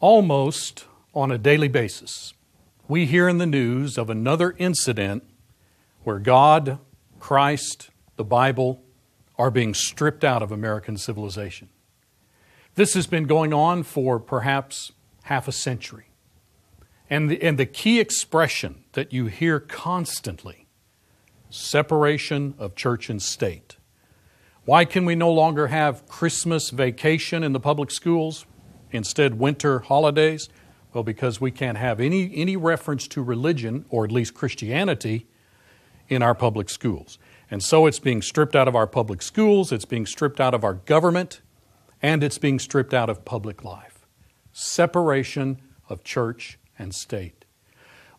Almost on a daily basis, we hear in the news of another incident where God, Christ, the Bible are being stripped out of American civilization. This has been going on for perhaps half a century. And the key expression that you hear constantly, separation of church and state. Why can we no longer have Christmas vacation in the public schools? Instead, winter holidays? Well, because we can't have any reference to religion, or at least Christianity, in our public schools. And so it's being stripped out of our public schools, it's being stripped out of our government, and it's being stripped out of public life. Separation of church and state.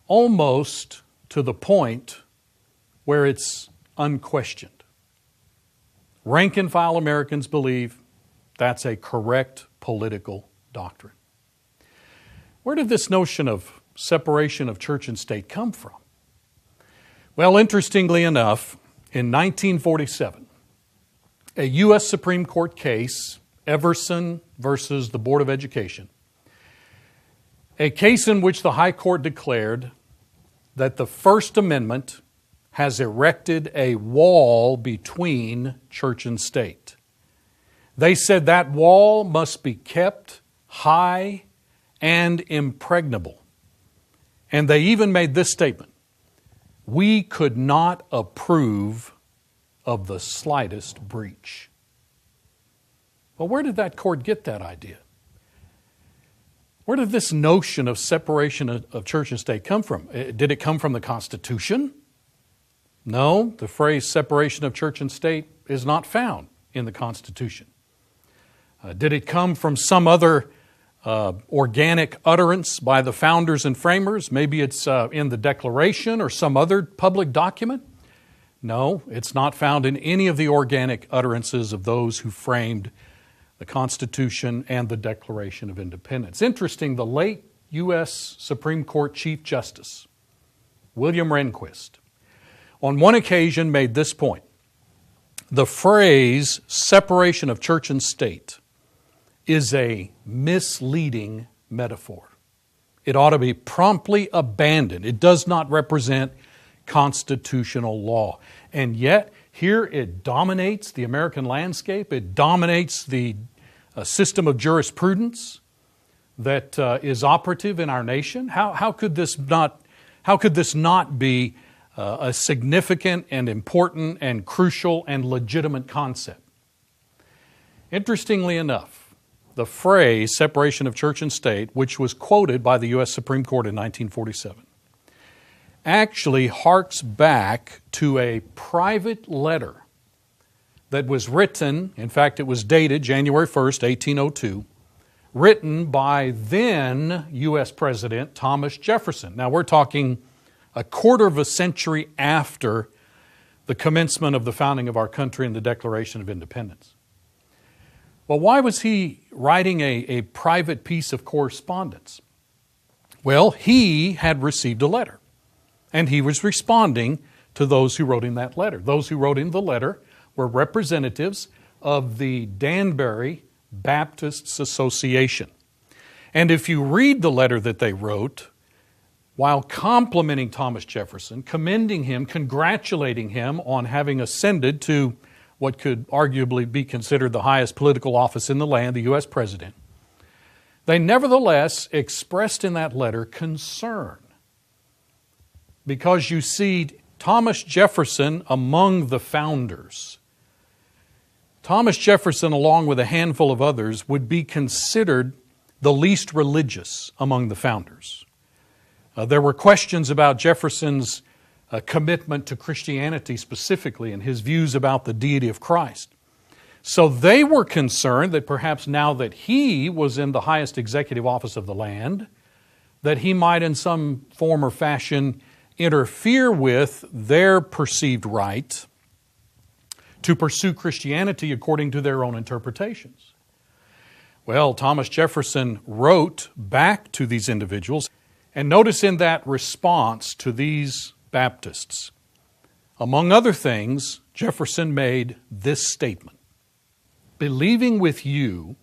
Almost to the point where it's unquestioned. Rank and file Americans believe that's a correct political doctrine. Where did this notion of separation of church and state come from? Well, interestingly enough, in 1947, a U.S. Supreme Court case, Everson versus the Board of Education, a case in which the High Court declared that the First Amendment has erected a wall between church and state. They said that wall must be kept high and impregnable. And they even made this statement: we could not approve of the slightest breach. Well, where did that court get that idea? Where did this notion of separation of church and state come from? Did it come from the Constitution? No, the phrase separation of church and state is not found in the Constitution. Did it come from some other organic utterance by the founders and framers? Maybe it's in the Declaration or some other public document? No, it's not found in any of the organic utterances of those who framed the Constitution and the Declaration of Independence. Interesting, the late U.S. Supreme Court Chief Justice, William Rehnquist, on one occasion made this point: the phrase separation of church and state is a misleading metaphor. It ought to be promptly abandoned. It does not represent constitutional law. And yet, here it dominates the American landscape. It dominates the system of jurisprudence that is operative in our nation. How could this not be a significant and important and crucial and legitimate concept? Interestingly enough, the phrase separation of church and state, which was quoted by the U.S. Supreme Court in 1947, actually harks back to a private letter that was written, in fact it was dated January 1st, 1802, written by then U.S. President Thomas Jefferson. Now we're talking a quarter of a century after the commencement of the founding of our country and the Declaration of Independence. Well, why was he writing a private piece of correspondence? Well, he had received a letter, and he was responding to those who wrote him that letter. Those who wrote him the letter were representatives of the Danbury Baptists Association. And if you read the letter that they wrote, while complimenting Thomas Jefferson, commending him, congratulating him on having ascended to what could arguably be considered the highest political office in the land, the U.S. President, they nevertheless expressed in that letter concern. Because you see, Thomas Jefferson among the founders, Thomas Jefferson, along with a handful of others, would be considered the least religious among the founders. There were questions about Jefferson's commitment to Christianity specifically and his views about the deity of Christ. So they were concerned that perhaps now that he was in the highest executive office of the land, that he might in some form or fashion interfere with their perceived right to pursue Christianity according to their own interpretations. Well, Thomas Jefferson wrote back to these individuals, and notice in that response to these Baptists, among other things, Jefferson made this statement: believing with you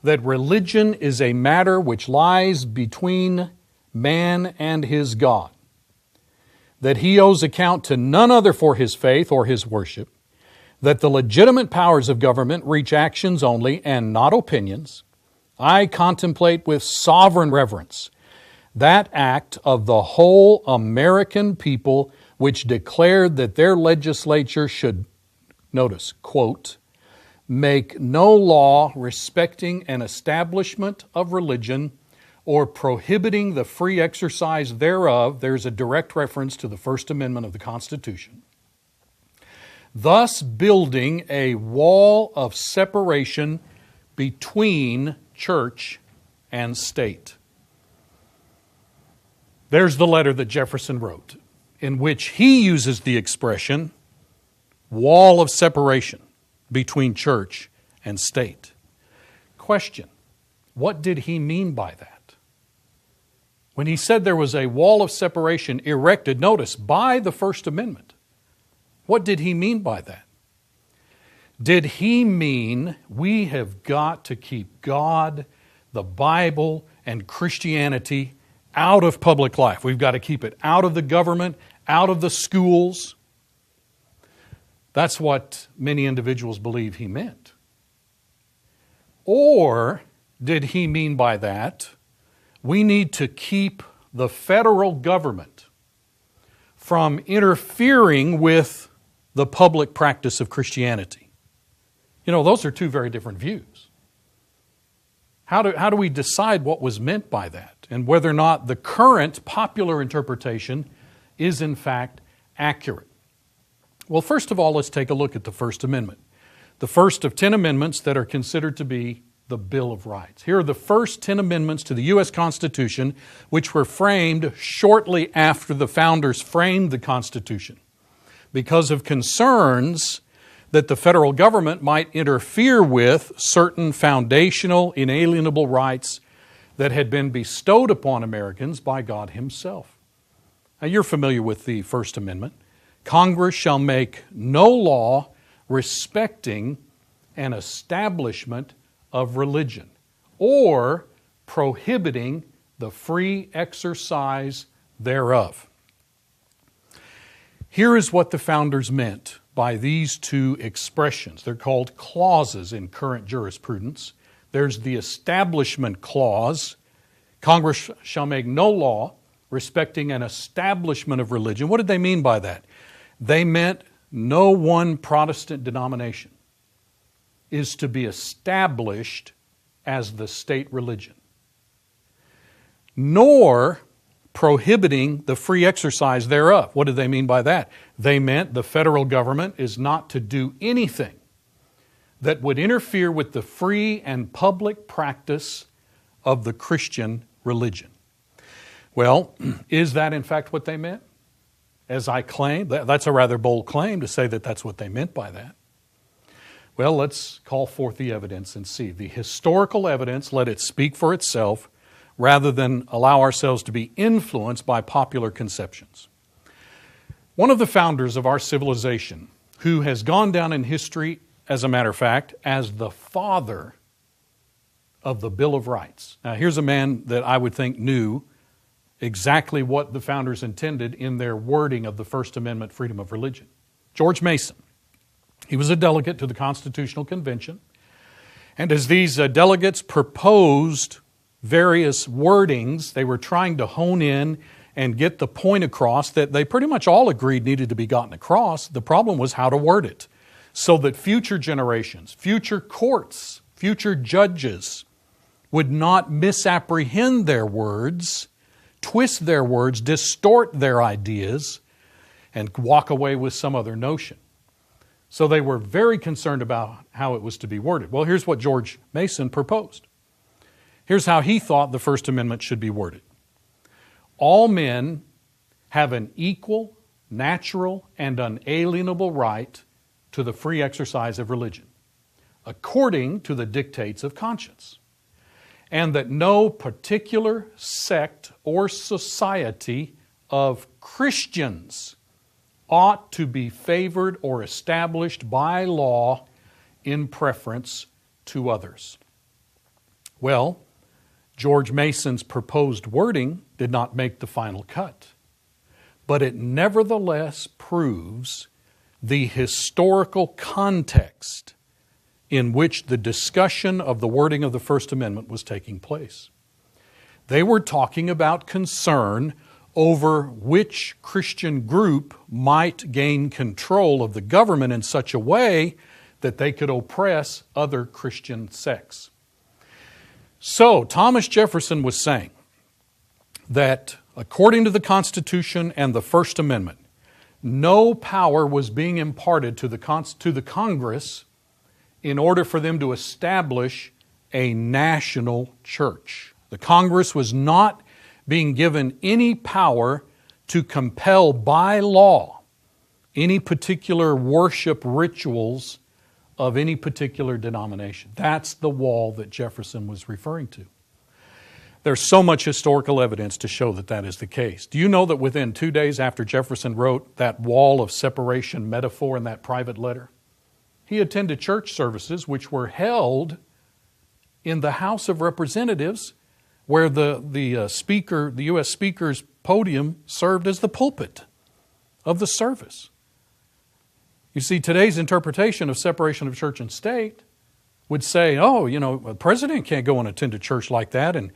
that religion is a matter which lies between man and his God, that he owes account to none other for his faith or his worship, that the legitimate powers of government reach actions only and not opinions, I contemplate with sovereign reverence that act of the whole American people which declared that their legislature should, notice, quote, make no law respecting an establishment of religion or prohibiting the free exercise thereof. There's a direct reference to the First Amendment of the Constitution. Thus building a wall of separation between church and state. There's the letter that Jefferson wrote, in which he uses the expression wall of separation between church and state. Question, what did he mean by that? When he said there was a wall of separation erected, notice, by the First Amendment, what did he mean by that? Did he mean we have got to keep God, the Bible, and Christianity out of public life? We've got to keep it out of the government, out of the schools. That's what many individuals believe he meant. Or did he mean by that, we need to keep the federal government from interfering with the public practice of Christianity? You know, those are two very different views. How do we decide what was meant by that and whether or not the current popular interpretation is in fact accurate? Well, first of all, let's take a look at the First Amendment. The first of 10 amendments that are considered to be the Bill of Rights. Here are the first 10 amendments to the U.S. Constitution, which were framed shortly after the founders framed the Constitution because of concerns that the federal government might interfere with certain foundational, inalienable rights that had been bestowed upon Americans by God Himself. Now, you're familiar with the First Amendment. Congress shall make no law respecting an establishment of religion or prohibiting the free exercise thereof. Here is what the founders meant by these two expressions. They're called clauses in current jurisprudence. There's the Establishment Clause. Congress shall make no law respecting an establishment of religion. What did they mean by that? They meant no one Protestant denomination is to be established as the state religion, nor prohibiting the free exercise thereof. What did they mean by that? They meant the federal government is not to do anything that would interfere with the free and public practice of the Christian religion. Well, is that in fact what they meant? As I claim, that's a rather bold claim to say that that's what they meant by that. Well, let's call forth the evidence and see. The historical evidence, let it speak for itself rather than allow ourselves to be influenced by popular conceptions. One of the founders of our civilization, who has gone down in history, as a matter of fact, as the father of the Bill of Rights. Now, here's a man that I would think knew exactly what the founders intended in their wording of the First Amendment, freedom of religion. George Mason. He was a delegate to the Constitutional Convention. And as these delegates proposed various wordings, they were trying to hone in and get the point across that they pretty much all agreed needed to be gotten across. The problem was how to word it so that future generations, future courts, future judges would not misapprehend their words, twist their words, distort their ideas, and walk away with some other notion. So they were very concerned about how it was to be worded. Well, here's what George Mason proposed. Here's how he thought the First Amendment should be worded. All men have an equal, natural, and unalienable right to the free exercise of religion, according to the dictates of conscience, and that no particular sect or society of Christians ought to be favored or established by law in preference to others. Well, George Mason's proposed wording did not make the final cut, but it nevertheless proves the historical context in which the discussion of the wording of the First Amendment was taking place. They were talking about concern over which Christian group might gain control of the government in such a way that they could oppress other Christian sects. So, Thomas Jefferson was saying that according to the Constitution and the First Amendment, no power was being imparted to the Congress in order for them to establish a national church. The Congress was not being given any power to compel by law any particular worship rituals of any particular denomination. That's the wall that Jefferson was referring to. There's so much historical evidence to show that that is the case. Do you know that within 2 days after Jefferson wrote that wall of separation metaphor in that private letter, he attended church services which were held in the House of Representatives, where the U.S. Speaker's podium served as the pulpit of the service. You see, today's interpretation of separation of church and state would say, oh, a president can't go and attend a church like that, and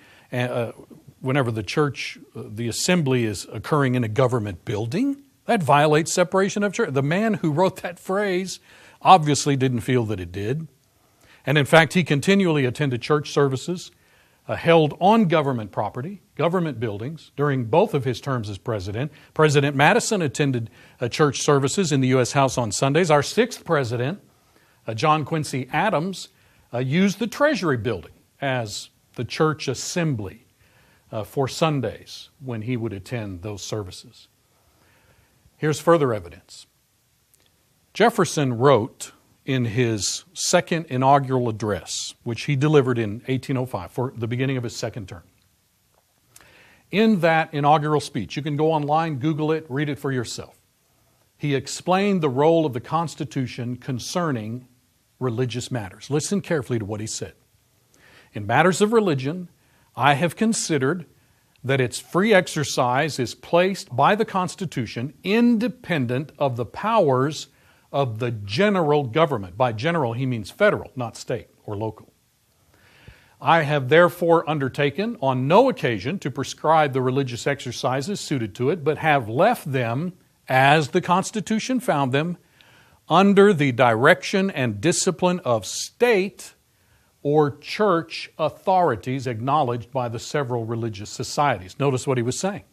whenever the assembly is occurring in a government building, that violates separation of church. The man who wrote that phrase obviously didn't feel that it did. And in fact, he continually attended church services held on government property, government buildings, during both of his terms as president. President Madison attended church services in the U.S. House on Sundays. Our sixth president, John Quincy Adams, used the Treasury building as the church assembly for Sundays when he would attend those services. Here's further evidence. Jefferson wrote in his second inaugural address, which he delivered in 1805 for the beginning of his second term. In that inaugural speech, you can go online, Google it, read it for yourself. He explained the role of the Constitution concerning religious matters. Listen carefully to what he said. In matters of religion, I have considered that its free exercise is placed by the Constitution independent of the powers of the general government. By general, he means federal, not state or local. I have therefore undertaken on no occasion to prescribe the religious exercises suited to it, but have left them, as the Constitution found them, under the direction and discipline of state or church authorities acknowledged by the several religious societies. Notice what he was saying.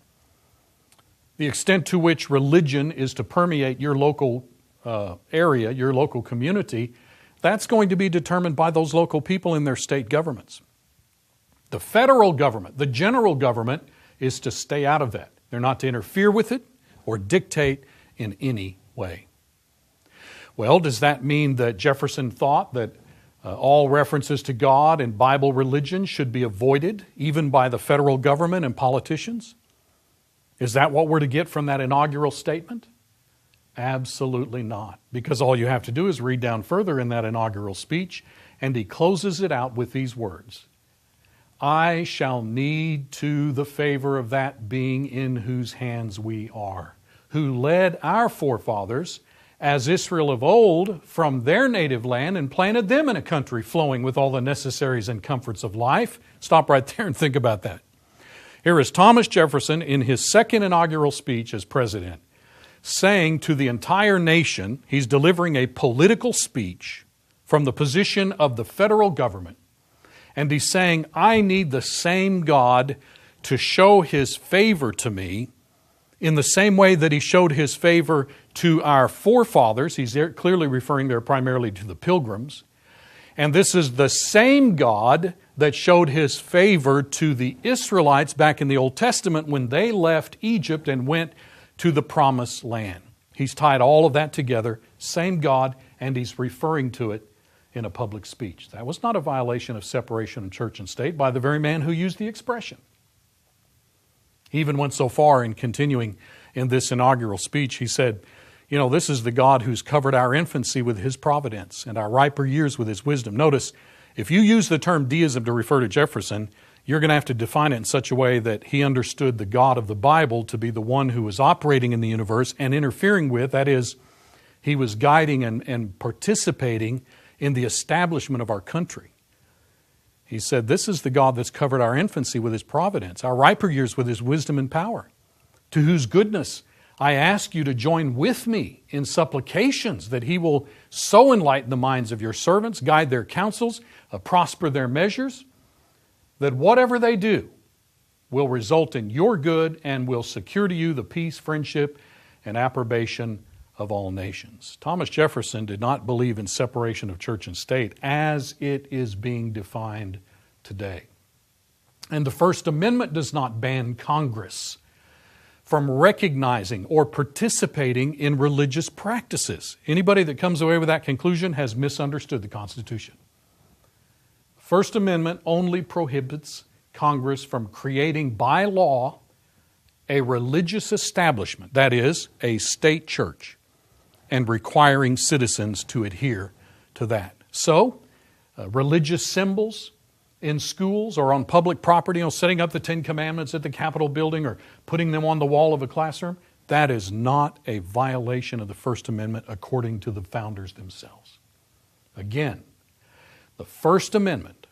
The extent to which religion is to permeate your local area, your local community, that's going to be determined by those local people in their state governments. The federal government, the general government, is to stay out of that. They're not to interfere with it or dictate in any way. Well, does that mean that Jefferson thought that all references to God and Bible religion should be avoided, even by the federal government and politicians? Is that what we're to get from that inaugural statement? Absolutely not, because all you have to do is read down further in that inaugural speech, and he closes it out with these words: I shall need to the favor of that being in whose hands we are, who led our forefathers, as Israel of old, from their native land and planted them in a country flowing with all the necessaries and comforts of life. Stop right there and think about that. Here is Thomas Jefferson in his second inaugural speech as president, saying to the entire nation, he's delivering a political speech from the position of the federal government, and he's saying, I need the same God to show His favor to me in the same way that He showed His favor to our forefathers. He's clearly referring there primarily to the Pilgrims. And this is the same God that showed His favor to the Israelites back in the Old Testament when they left Egypt and went to the Promised Land. He's tied all of that together, same God, and he's referring to it in a public speech. That was not a violation of separation of church and state by the very man who used the expression. He even went so far in continuing in this inaugural speech, he said, this is the God who's covered our infancy with His providence and our riper years with His wisdom. Notice, If you use the term deism to refer to Jefferson, you're going to have to define it in such a way that he understood the God of the Bible to be the one who was operating in the universe and interfering with, that is, he was guiding and participating in the establishment of our country. He said, this is the God that's covered our infancy with his providence, our riper years with his wisdom and power, to whose goodness I ask you to join with me in supplications that he will so enlighten the minds of your servants, guide their counsels, prosper their measures, that whatever they do will result in your good and will secure to you the peace, friendship, and approbation of all nations. Thomas Jefferson did not believe in separation of church and state as it is being defined today. And the First Amendment does not ban Congress from recognizing or participating in religious practices. Anybody that comes away with that conclusion has misunderstood the Constitution. The First Amendment only prohibits Congress from creating by law a religious establishment, that is, a state church, and requiring citizens to adhere to that. So, religious symbols in schools or on public property, setting up the Ten Commandments at the Capitol building or putting them on the wall of a classroom, that is not a violation of the First Amendment according to the founders themselves. Again, the First Amendment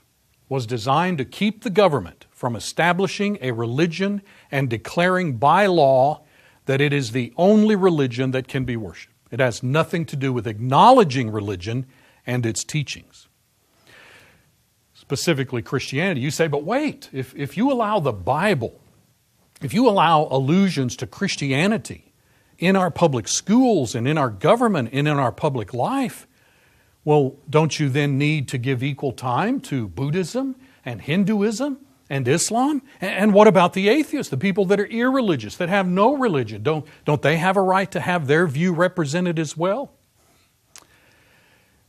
was designed to keep the government from establishing a religion and declaring by law that it is the only religion that can be worshipped. It has nothing to do with acknowledging religion and its teachings. Specifically Christianity. You say, but wait, if you allow the Bible, if you allow allusions to Christianity in our public schools and in our government and in our public life, well, don't you then need to give equal time to Buddhism and Hinduism and Islam? And what about the atheists, the people that are irreligious, that have no religion? Don't they have a right to have their view represented as well?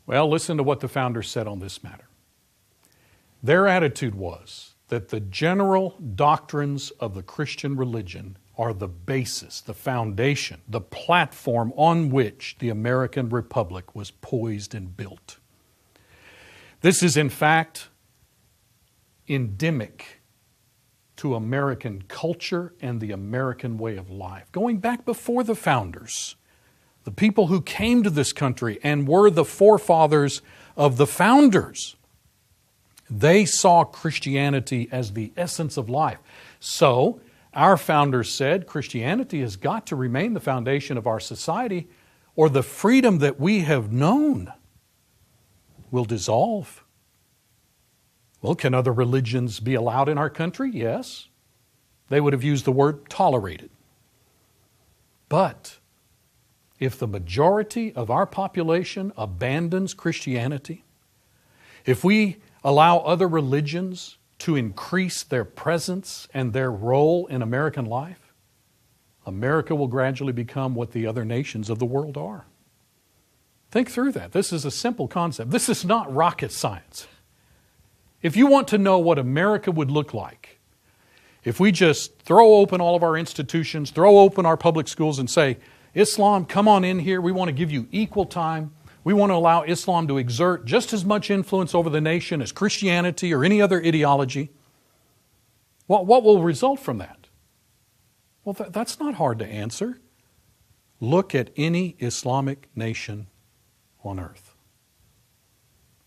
Well, listen to what the founders said on this matter. Their attitude was that the general doctrines of the Christian religion are the basis, the foundation, the platform on which the American Republic was poised and built. This is, in fact, endemic to American culture and the American way of life. Going back before the founders, the people who came to this country and were the forefathers of the founders, they saw Christianity as the essence of life. So, our founders said Christianity has got to remain the foundation of our society, or the freedom that we have known will dissolve. Well, can other religions be allowed in our country? Yes. They would have used the word tolerated. But if the majority of our population abandons Christianity, if we allow other religions to increase their presence and their role in American life, America will gradually become what the other nations of the world are. Think through that. This is a simple concept. This is not rocket science. If you want to know what America would look like, if we just throw open all of our institutions, throw open our public schools and say, Islam, come on in here. We want to give you equal time. We want to allow Islam to exert just as much influence over the nation as Christianity or any other ideology. What will result from that? Well, that's not hard to answer. Look at any Islamic nation on earth.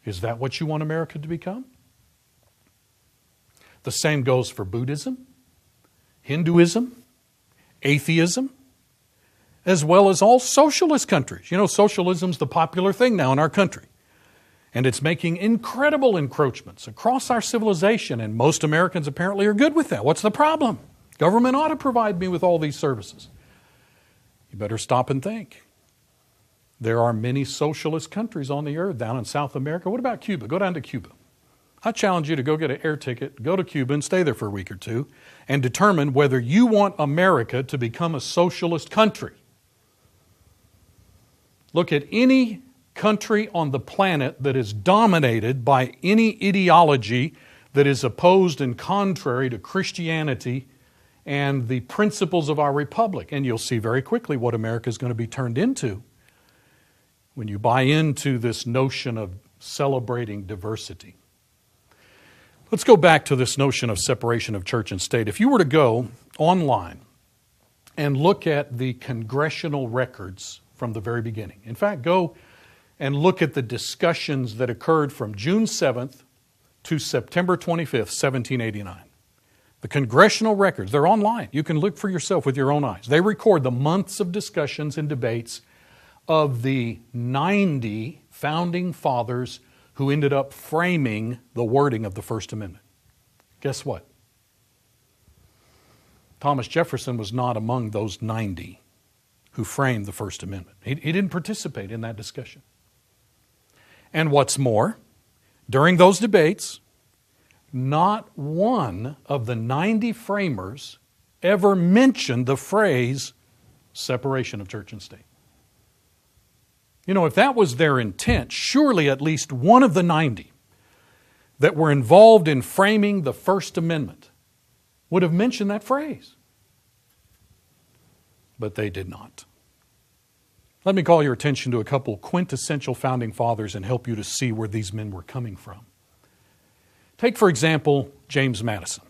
Is that what you want America to become? The same goes for Buddhism, Hinduism, atheism, as well as all socialist countries. You know, socialism's the popular thing now in our country. And it's making incredible encroachments across our civilization, and most Americans apparently are good with that. What's the problem? Government ought to provide me with all these services. You better stop and think. There are many socialist countries on the earth down in South America. What about Cuba? Go down to Cuba. I challenge you to go get an air ticket, go to Cuba and stay there for a week or two, and determine whether you want America to become a socialist country. Look at any country on the planet that is dominated by any ideology that is opposed and contrary to Christianity and the principles of our republic. And you'll see very quickly what America is going to be turned into when you buy into this notion of celebrating diversity. Let's go back to this notion of separation of church and state. If you were to go online and look at the congressional records from the very beginning, in fact, go and look at the discussions that occurred from June 7th to September 25th, 1789. The congressional records, they're online. You can look for yourself with your own eyes. They record the months of discussions and debates of the 90 founding fathers who ended up framing the wording of the First Amendment. Guess what? Thomas Jefferson was not among those 90 who framed the First Amendment. He didn't participate in that discussion. And what's more, during those debates, not one of the 90 framers ever mentioned the phrase separation of church and state. You know, if that was their intent, surely at least one of the 90 that were involved in framing the First Amendment would have mentioned that phrase. But they did not. Let me call your attention to a couple quintessential founding fathers and help you to see where these men were coming from. Take, for example, James Madison.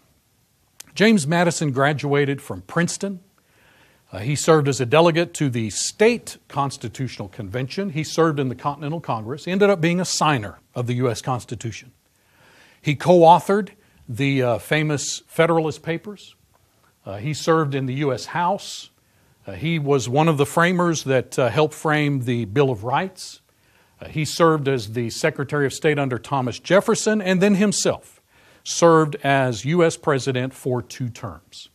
James Madison graduated from Princeton. He served as a delegate to the State Constitutional Convention. He served in the Continental Congress. He ended up being a signer of the U.S. Constitution. He co-authored the famous Federalist Papers. He served in the U.S. House. He was one of the framers that helped frame the Bill of Rights. He served as the Secretary of State under Thomas Jefferson, and then himself served as U.S. President for 2 terms.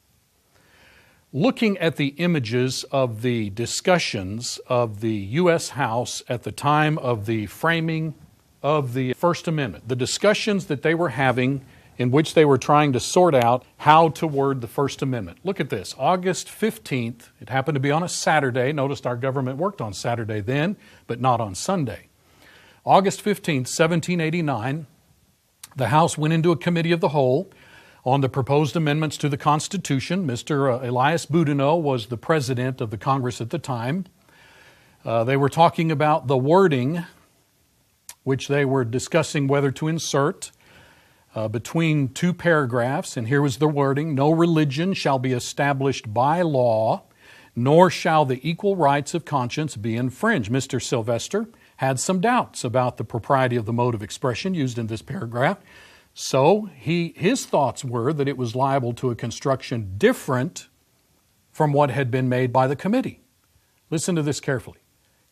Looking at the images of the discussions of the U.S. House at the time of the framing of the First Amendment, the discussions that they were having in which they were trying to sort out how to word the First Amendment. Look at this, August 15th. It happened to be on a Saturday. Noticed our government worked on Saturday then, but not on Sunday. August 15th, 1789, the House went into a committee of the whole on the proposed amendments to the Constitution. Mr. Elias Boudinot was the president of the Congress at the time. They were talking about the wording, which they were discussing whether to insert between 2 paragraphs. And here was the wording: no religion shall be established by law, nor shall the equal rights of conscience be infringed. Mr. Sylvester had some doubts about the propriety of the mode of expression used in this paragraph. So his thoughts were that it was liable to a construction different from what had been made by the committee. Listen to this carefully.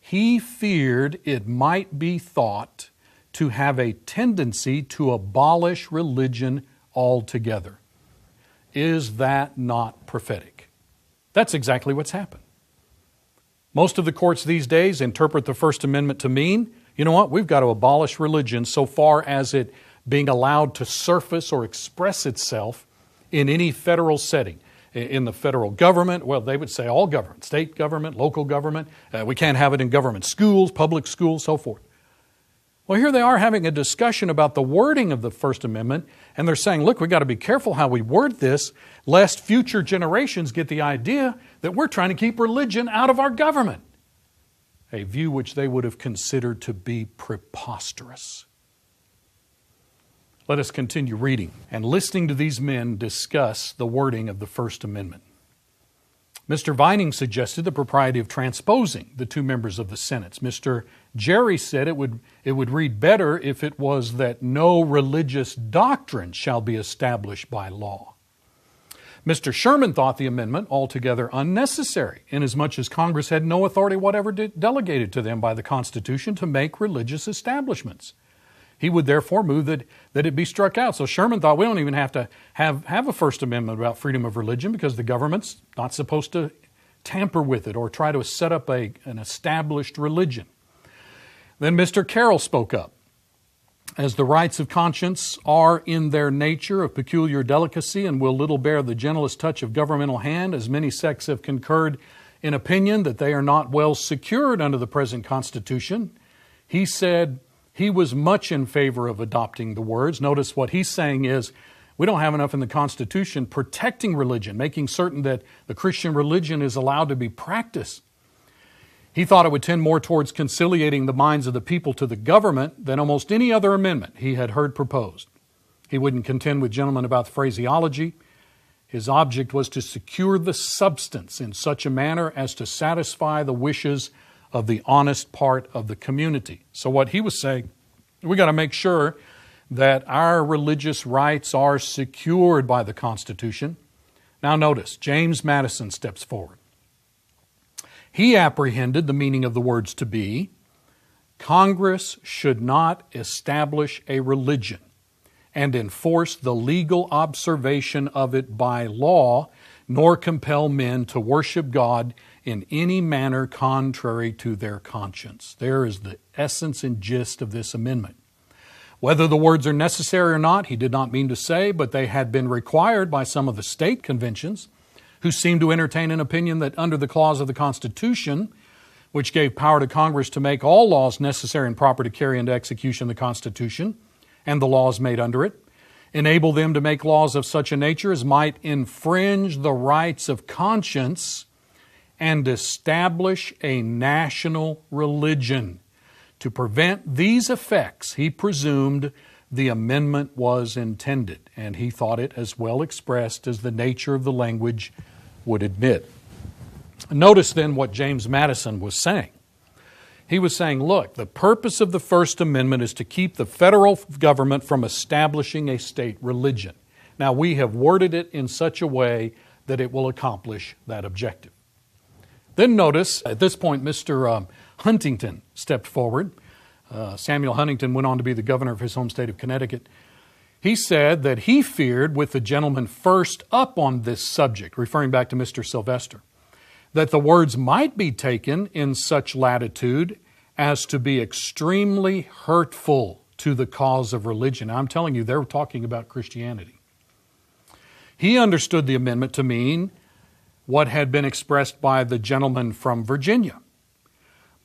He feared it might be thought to have a tendency to abolish religion altogether. Is that not prophetic? That's exactly what's happened. Most of the courts these days interpret the First Amendment to mean, you know what, we've got to abolish religion so far as it being allowed to surface or express itself in any federal setting. In the federal government, well, they would say all government, state government, local government. We can't have it in government schools, public schools, so forth. Well, here they are having a discussion about the wording of the First Amendment, and they're saying, look, we've got to be careful how we word this, lest future generations get the idea that we're trying to keep religion out of our government. A view which they would have considered to be preposterous. Let us continue reading and listening to these men discuss the wording of the First Amendment. Mr. Vining suggested the propriety of transposing the 2 members of the Senate. Mr. Jerry said it would read better if it was that no religious doctrine shall be established by law. Mr. Sherman thought the amendment altogether unnecessary, inasmuch as Congress had no authority whatever delegated to them by the Constitution to make religious establishments. He would therefore move that it be struck out. So Sherman thought we don't even have to have a First Amendment about freedom of religion because the government's not supposed to tamper with it or try to set up an established religion. Then Mr. Carroll spoke up. As the rights of conscience are in their nature of peculiar delicacy and will little bear the gentlest touch of governmental hand, as many sects have concurred in opinion that they are not well secured under the present Constitution, he said he was much in favor of adopting the words. Notice what he's saying is, we don't have enough in the Constitution protecting religion, making certain that the Christian religion is allowed to be practiced. He thought it would tend more towards conciliating the minds of the people to the government than almost any other amendment he had heard proposed. He wouldn't contend with gentlemen about the phraseology. His object was to secure the substance in such a manner as to satisfy the wishes of the honest part of the community. So what he was saying, we got to make sure that our religious rights are secured by the Constitution. Now notice, James Madison steps forward. He apprehended the meaning of the words to be, Congress should not establish a religion and enforce the legal observation of it by law, nor compel men to worship God in any manner contrary to their conscience. There is the essence and gist of this amendment. Whether the words are necessary or not, he did not mean to say, but they had been required by some of the state conventions who seemed to entertain an opinion that under the clause of the Constitution, which gave power to Congress to make all laws necessary and proper to carry into execution the Constitution and the laws made under it, enable them to make laws of such a nature as might infringe the rights of conscience and establish a national religion. To prevent these effects, he presumed the amendment was intended, and he thought it as well expressed as the nature of the language would admit. Notice then what James Madison was saying. He was saying, look, the purpose of the First Amendment is to keep the federal government from establishing a state religion. Now, we have worded it in such a way that it will accomplish that objective. Then notice, at this point, Mr. Huntington stepped forward. Samuel Huntington went on to be the governor of his home state of Connecticut. He said that he feared, with the gentleman first up on this subject, referring back to Mr. Sylvester, that the words might be taken in such latitude as to be extremely hurtful to the cause of religion. Now, I'm telling you, they're talking about Christianity. He understood the amendment to mean what had been expressed by the gentleman from Virginia.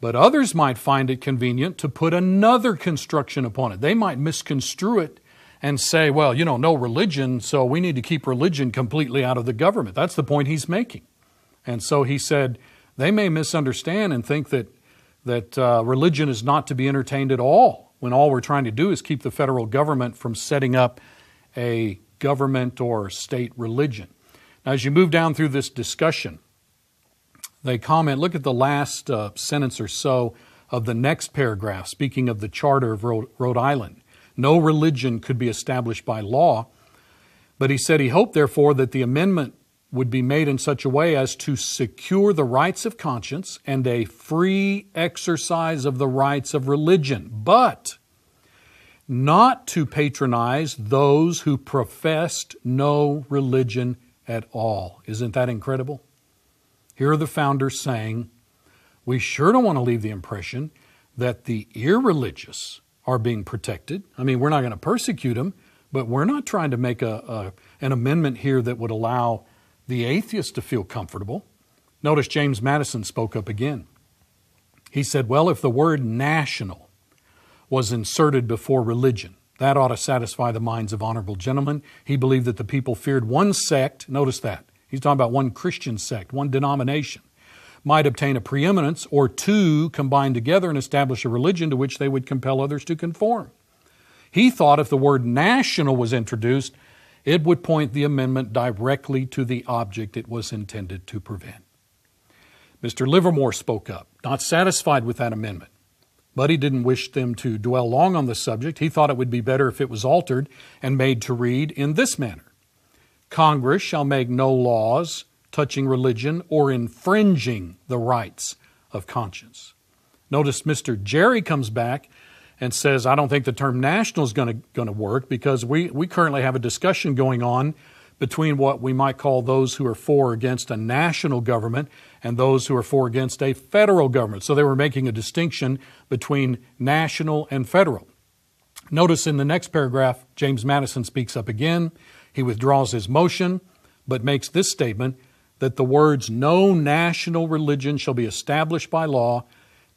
But others might find it convenient to put another construction upon it. They might misconstrue it and say, well, no religion, so we need to keep religion completely out of the government. That's the point he's making. And so he said, they may misunderstand and think that religion is not to be entertained at all, when all we're trying to do is keep the federal government from setting up a government or state religion. Now, as you move down through this discussion, they comment, look at the last sentence or so of the next paragraph, speaking of the Charter of Rhode Island. No religion could be established by law, but he said he hoped, therefore, that the amendment would be made in such a way as to secure the rights of conscience and a free exercise of the rights of religion, but not to patronize those who professed no religion at all. Isn't that incredible? Here are the founders saying, we sure don't want to leave the impression that the irreligious are being protected. I mean, we're not going to persecute them, but we're not trying to make an amendment here that would allow the atheist to feel comfortable. Notice James Madison spoke up again. He said, well, if the word national was inserted before religion, that ought to satisfy the minds of honorable gentlemen. He believed that the people feared one sect, notice that, he's talking about one Christian sect, one denomination, might obtain a preeminence, or two combined together and establish a religion to which they would compel others to conform. He thought if the word national was introduced, it would point the amendment directly to the object it was intended to prevent. Mr. Livermore spoke up, not satisfied with that amendment, but he didn't wish them to dwell long on the subject. He thought it would be better if it was altered and made to read in this manner. Congress shall make no laws touching religion or infringing the rights of conscience. Notice Mr. Jerry comes back and says, I don't think the term national is going to work, because we currently have a discussion going on between what we might call those who are for or against a national government and those who are for or against a federal government. So they were making a distinction between national and federal. Notice in the next paragraph, James Madison speaks up again. He withdraws his motion, but makes this statement that the words, no national religion shall be established by law,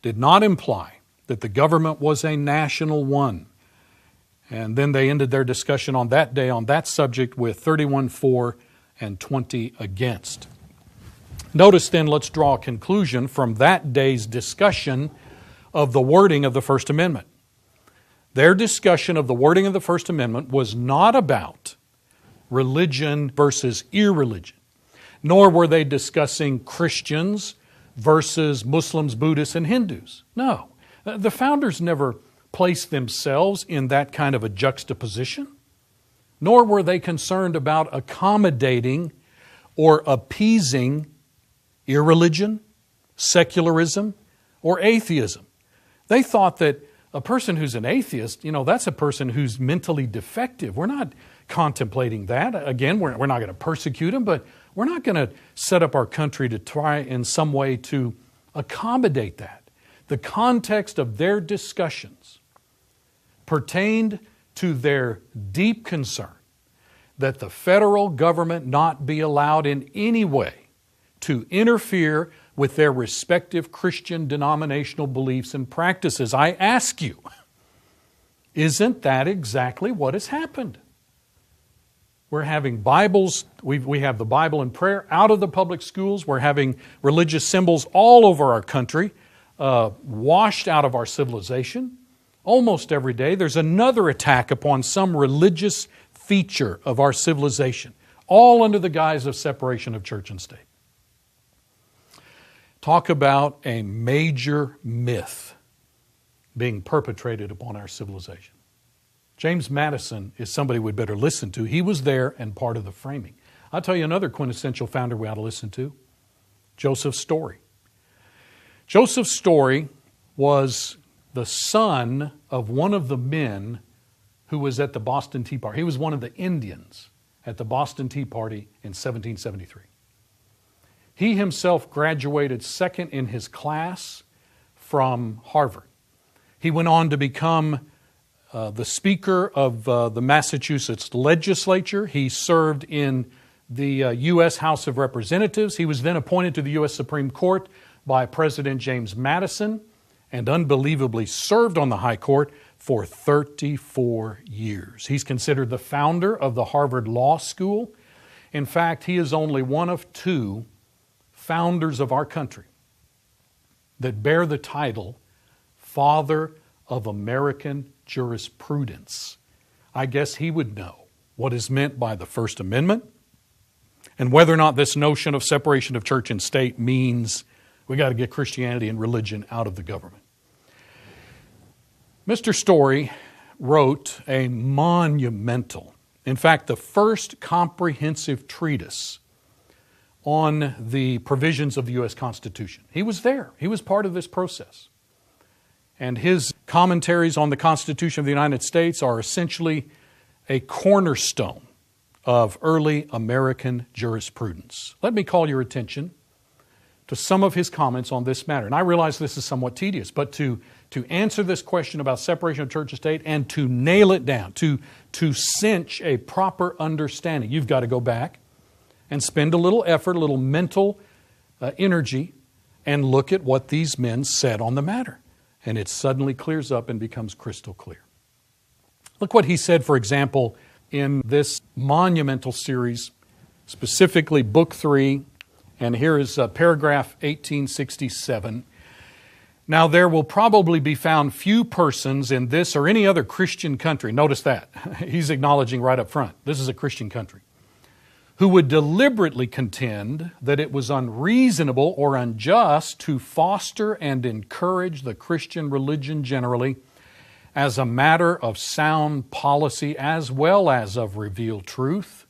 did not imply that the government was a national one. And then they ended their discussion on that day on that subject with 31 for and 20 against. Notice then, let's draw a conclusion from that day's discussion of the wording of the First Amendment. Their discussion of the wording of the First Amendment was not about religion versus irreligion, nor were they discussing Christians versus Muslims, Buddhists, and Hindus. No, the founders never placed themselves in that kind of a juxtaposition, nor were they concerned about accommodating or appeasing irreligion, secularism, or atheism. They thought that a person who's an atheist, that's a person who's mentally defective. We're not contemplating that. Again, we're not going to persecute them, but we're not going to set up our country to try in some way to accommodate that. The context of their discussions pertained to their deep concern that the federal government not be allowed in any way to interfere with their respective Christian denominational beliefs and practices. I ask you, isn't that exactly what has happened? We're having Bibles, we have the Bible and prayer out of the public schools. We're having religious symbols all over our country, washed out of our civilization. Almost every day there's another attack upon some religious feature of our civilization, all under the guise of separation of church and state. Talk about a major myth being perpetrated upon our civilization. James Madison is somebody we'd better listen to. He was there and part of the framing. I'll tell you another quintessential founder we ought to listen to, Joseph Story. Joseph Story was the son of one of the men who was at the Boston Tea Party. He was one of the Indians at the Boston Tea Party in 1773. He himself graduated second in his class from Harvard. He went on to become the Speaker of the Massachusetts legislature. He served in the U.S. House of Representatives. He was then appointed to the U.S. Supreme Court by President James Madison and unbelievably served on the High Court for 34 years. He's considered the founder of the Harvard Law School. In fact, he is only one of two founders of our country that bear the title Father of American Jurisprudence. I guess he would know what is meant by the First Amendment and whether or not this notion of separation of church and state means we got to get Christianity and religion out of the government. Mr. Story wrote a monumental, in fact, the first comprehensive treatise on the provisions of the U.S. Constitution. He was there. He was part of this process. And his commentaries on the Constitution of the United States are essentially a cornerstone of early American jurisprudence. Let me call your attention to some of his comments on this matter. And I realize this is somewhat tedious, but to answer this question about separation of church and state and to nail it down, to cinch a proper understanding, you've got to go back and spend a little effort, a little mental energy, and look at what these men said on the matter. And it suddenly clears up and becomes crystal clear. Look what he said, for example, in this monumental series, specifically Book 3, and here is paragraph 1867. Now there will probably be found few persons in this or any other Christian country, notice that, he's acknowledging right up front, this is a Christian country, who would deliberately contend that it was unreasonable or unjust to foster and encourage the Christian religion generally as a matter of sound policy as well as of revealed truth.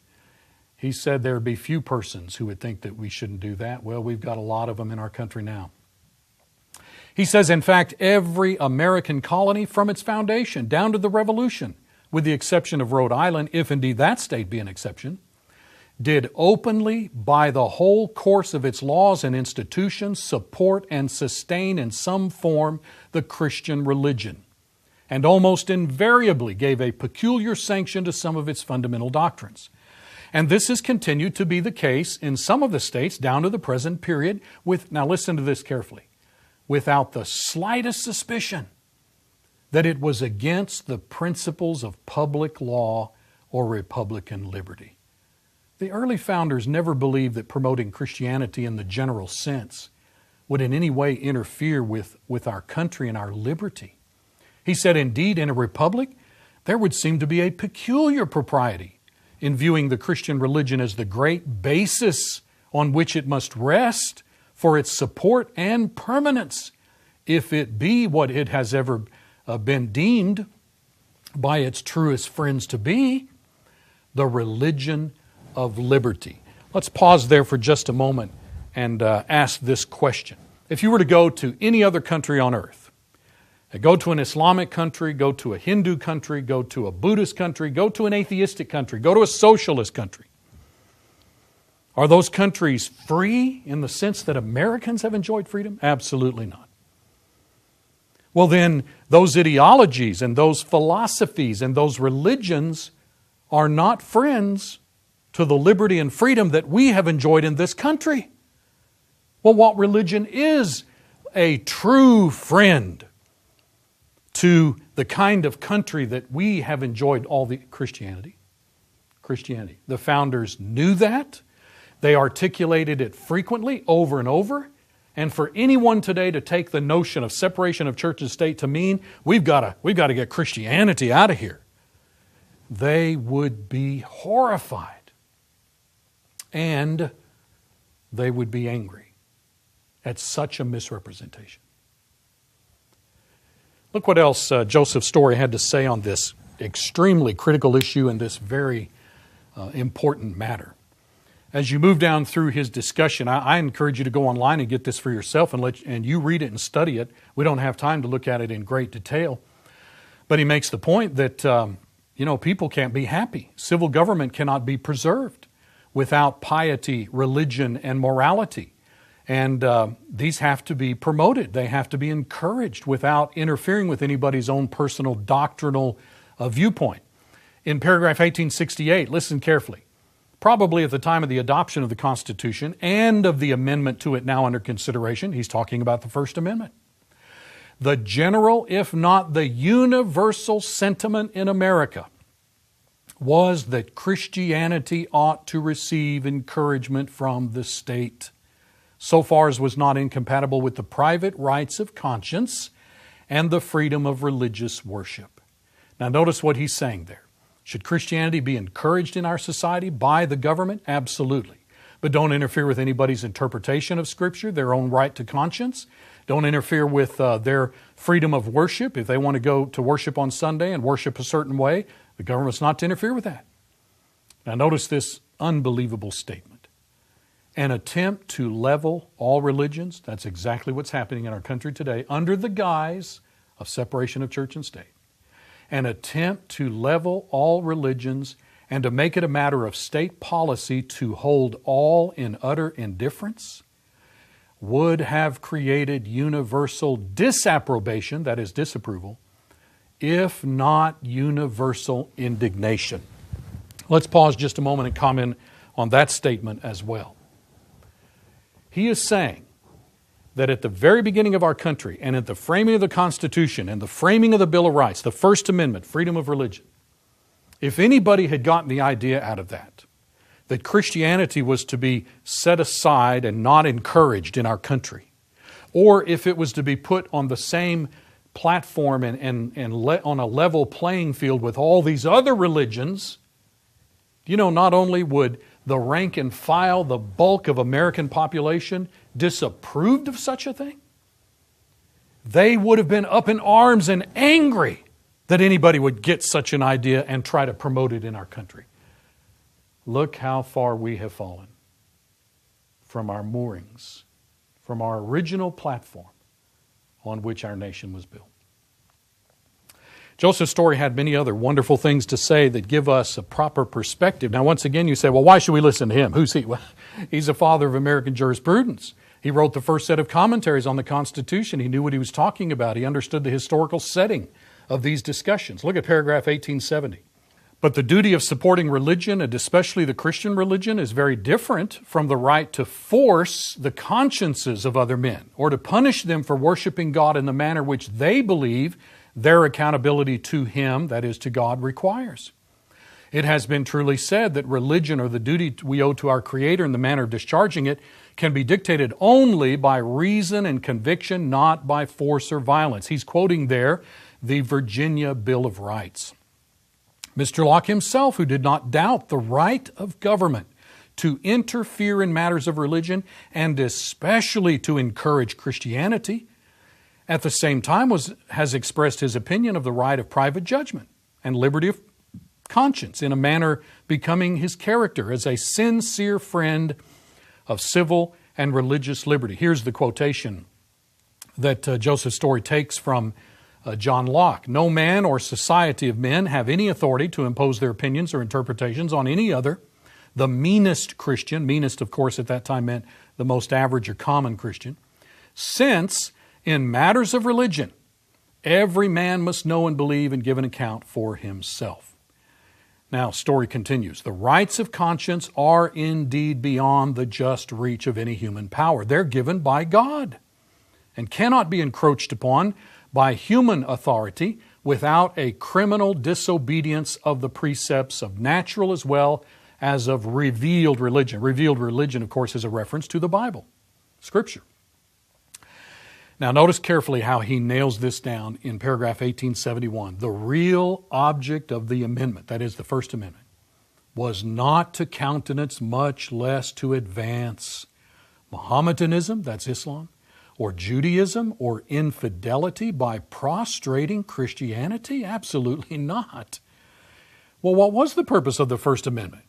He said there would be few persons who would think that we shouldn't do that. Well, we've got a lot of them in our country now. He says, in fact, every American colony from its foundation down to the Revolution, with the exception of Rhode Island, if indeed that state be an exception, did openly, by the whole course of its laws and institutions, support and sustain in some form the Christian religion, and almost invariably gave a peculiar sanction to some of its fundamental doctrines. And this has continued to be the case in some of the states down to the present period with, now listen to this carefully, without the slightest suspicion that it was against the principles of public law or Republican liberty. The early founders never believed that promoting Christianity in the general sense would in any way interfere with our country and our liberty. He said, indeed, in a republic, there would seem to be a peculiar propriety in viewing the Christian religion as the great basis on which it must rest for its support and permanence, if it be what it has ever been deemed by its truest friends to be, the religion of liberty. Let's pause there for just a moment and ask this question. If you were to go to any other country on earth, go to an Islamic country, go to a Hindu country, go to a Buddhist country, go to an atheistic country, go to a socialist country, are those countries free in the sense that Americans have enjoyed freedom? Absolutely not. Well, then, those ideologies and those philosophies and those religions are not friends to the liberty and freedom that we have enjoyed in this country. Well, what religion is a true friend to the kind of country that we have enjoyed all the Christianity? Christianity. The founders knew that. They articulated it frequently, over and over. And for anyone today to take the notion of separation of church and state to mean we've got to get Christianity out of here, they would be horrified. And they would be angry at such a misrepresentation. Look what else Joseph Story had to say on this extremely critical issue and this very important matter. As you move down through his discussion, I encourage you to go online and get this for yourself and you read it and study it. We don't have time to look at it in great detail. But he makes the point that, people can't be happy. Civil government cannot be preserved without piety, religion, and morality. And these have to be promoted. They have to be encouraged without interfering with anybody's own personal doctrinal viewpoint. In paragraph 1868, listen carefully. Probably at the time of the adoption of the Constitution and of the amendment to it now under consideration, he's talking about the First Amendment. The general, if not the universal sentiment in America was that Christianity ought to receive encouragement from the state, so far as was not incompatible with the private rights of conscience and the freedom of religious worship. Now notice what he's saying there. Should Christianity be encouraged in our society by the government? Absolutely. But don't interfere with anybody's interpretation of Scripture, their own right to conscience. Don't interfere with their freedom of worship. If they want to go to worship on Sunday and worship a certain way, the government's not to interfere with that. Now notice this unbelievable statement. An attempt to level all religions, that's exactly what's happening in our country today, under the guise of separation of church and state. An attempt to level all religions and to make it a matter of state policy to hold all in utter indifference would have created universal disapprobation, that is disapproval, if not universal indignation. Let's pause just a moment and comment on that statement as well. He is saying that at the very beginning of our country and at the framing of the Constitution and the framing of the Bill of Rights, the First Amendment, freedom of religion, if anybody had gotten the idea out of that Christianity was to be set aside and not encouraged in our country, or if it was to be put on the same platform and on a level playing field with all these other religions, not only would the rank and file, the bulk of American population disapproved of such a thing, they would have been up in arms and angry that anybody would get such an idea and try to promote it in our country. Look how far we have fallen from our moorings, from our original platform on which our nation was built. Joseph Story had many other wonderful things to say that give us a proper perspective. Now, once again, you say, well, why should we listen to him? Who's he? Well, he's the father of American jurisprudence. He wrote the first set of commentaries on the Constitution. He knew what he was talking about. He understood the historical setting of these discussions. Look at paragraph 1870. But the duty of supporting religion, and especially the Christian religion, is very different from the right to force the consciences of other men or to punish them for worshiping God in the manner which they believe their accountability to Him, that is to God, requires. It has been truly said that religion, or the duty we owe to our Creator in the manner of discharging it, can be dictated only by reason and conviction, not by force or violence. He's quoting there the Virginia Bill of Rights. Mr. Locke himself, who did not doubt the right of government to interfere in matters of religion and especially to encourage Christianity, at the same time has expressed his opinion of the right of private judgment and liberty of conscience in a manner becoming his character as a sincere friend of civil and religious liberty. Here's the quotation that Joseph Story takes from John Locke. No man or society of men have any authority to impose their opinions or interpretations on any other. The meanest Christian, meanest of course at that time meant the most average or common Christian, since in matters of religion, every man must know and believe and give an account for himself. Now, Story continues. The rights of conscience are indeed beyond the just reach of any human power. They're given by God and cannot be encroached upon by human authority without a criminal disobedience of the precepts of natural as well as of revealed religion. Revealed religion, of course, is a reference to the Bible, Scripture. Now, notice carefully how he nails this down in paragraph 1871. The real object of the amendment, that is the First Amendment, was not to countenance, much less to advance Mohammedanism, that's Islam, or Judaism, or infidelity by prostrating Christianity? Absolutely not. Well, what was the purpose of the First Amendment?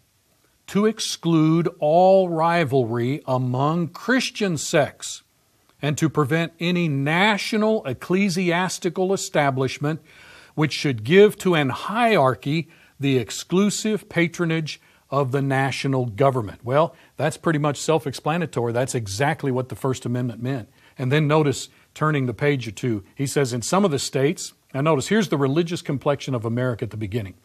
To exclude all rivalry among Christian sects and to prevent any national ecclesiastical establishment which should give to an hierarchy the exclusive patronage of the national government. Well, that's pretty much self-explanatory. That's exactly what the First Amendment meant. And then notice, turning the page or two, he says in some of the states, and notice here's the religious complexion of America at the beginning.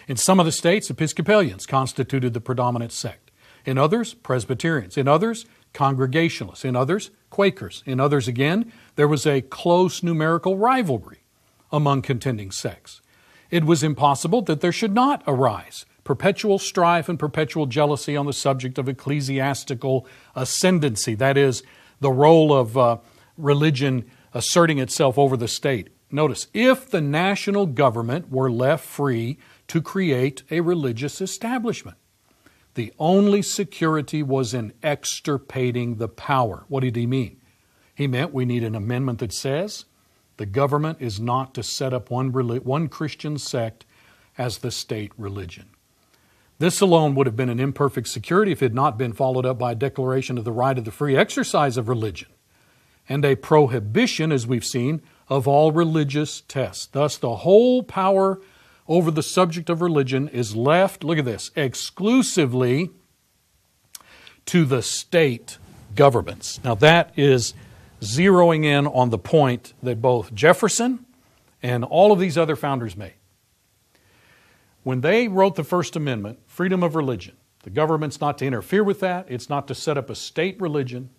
In some of the states, Episcopalians constituted the predominant sect. In others, Presbyterians. In others, Congregationalists. In others, Quakers. In others again, there was a close numerical rivalry among contending sects. It was impossible that there should not arise perpetual strife and perpetual jealousy on the subject of ecclesiastical ascendancy, that is, the role of religion asserting itself over the state. Notice, if the national government were left free to create a religious establishment, the only security was in extirpating the power. What did he mean? He meant we need an amendment that says the government is not to set up one Christian sect as the state religion. This alone would have been an imperfect security if it had not been followed up by a declaration of the right of the free exercise of religion and a prohibition, as we've seen, of all religious tests. Thus, the whole power over the subject of religion is left, look at this, exclusively to the state governments. Now that is zeroing in on the point that both Jefferson and all of these other founders made. When they wrote the First Amendment, freedom of religion, the government's not to interfere with that, it's not to set up a state religion.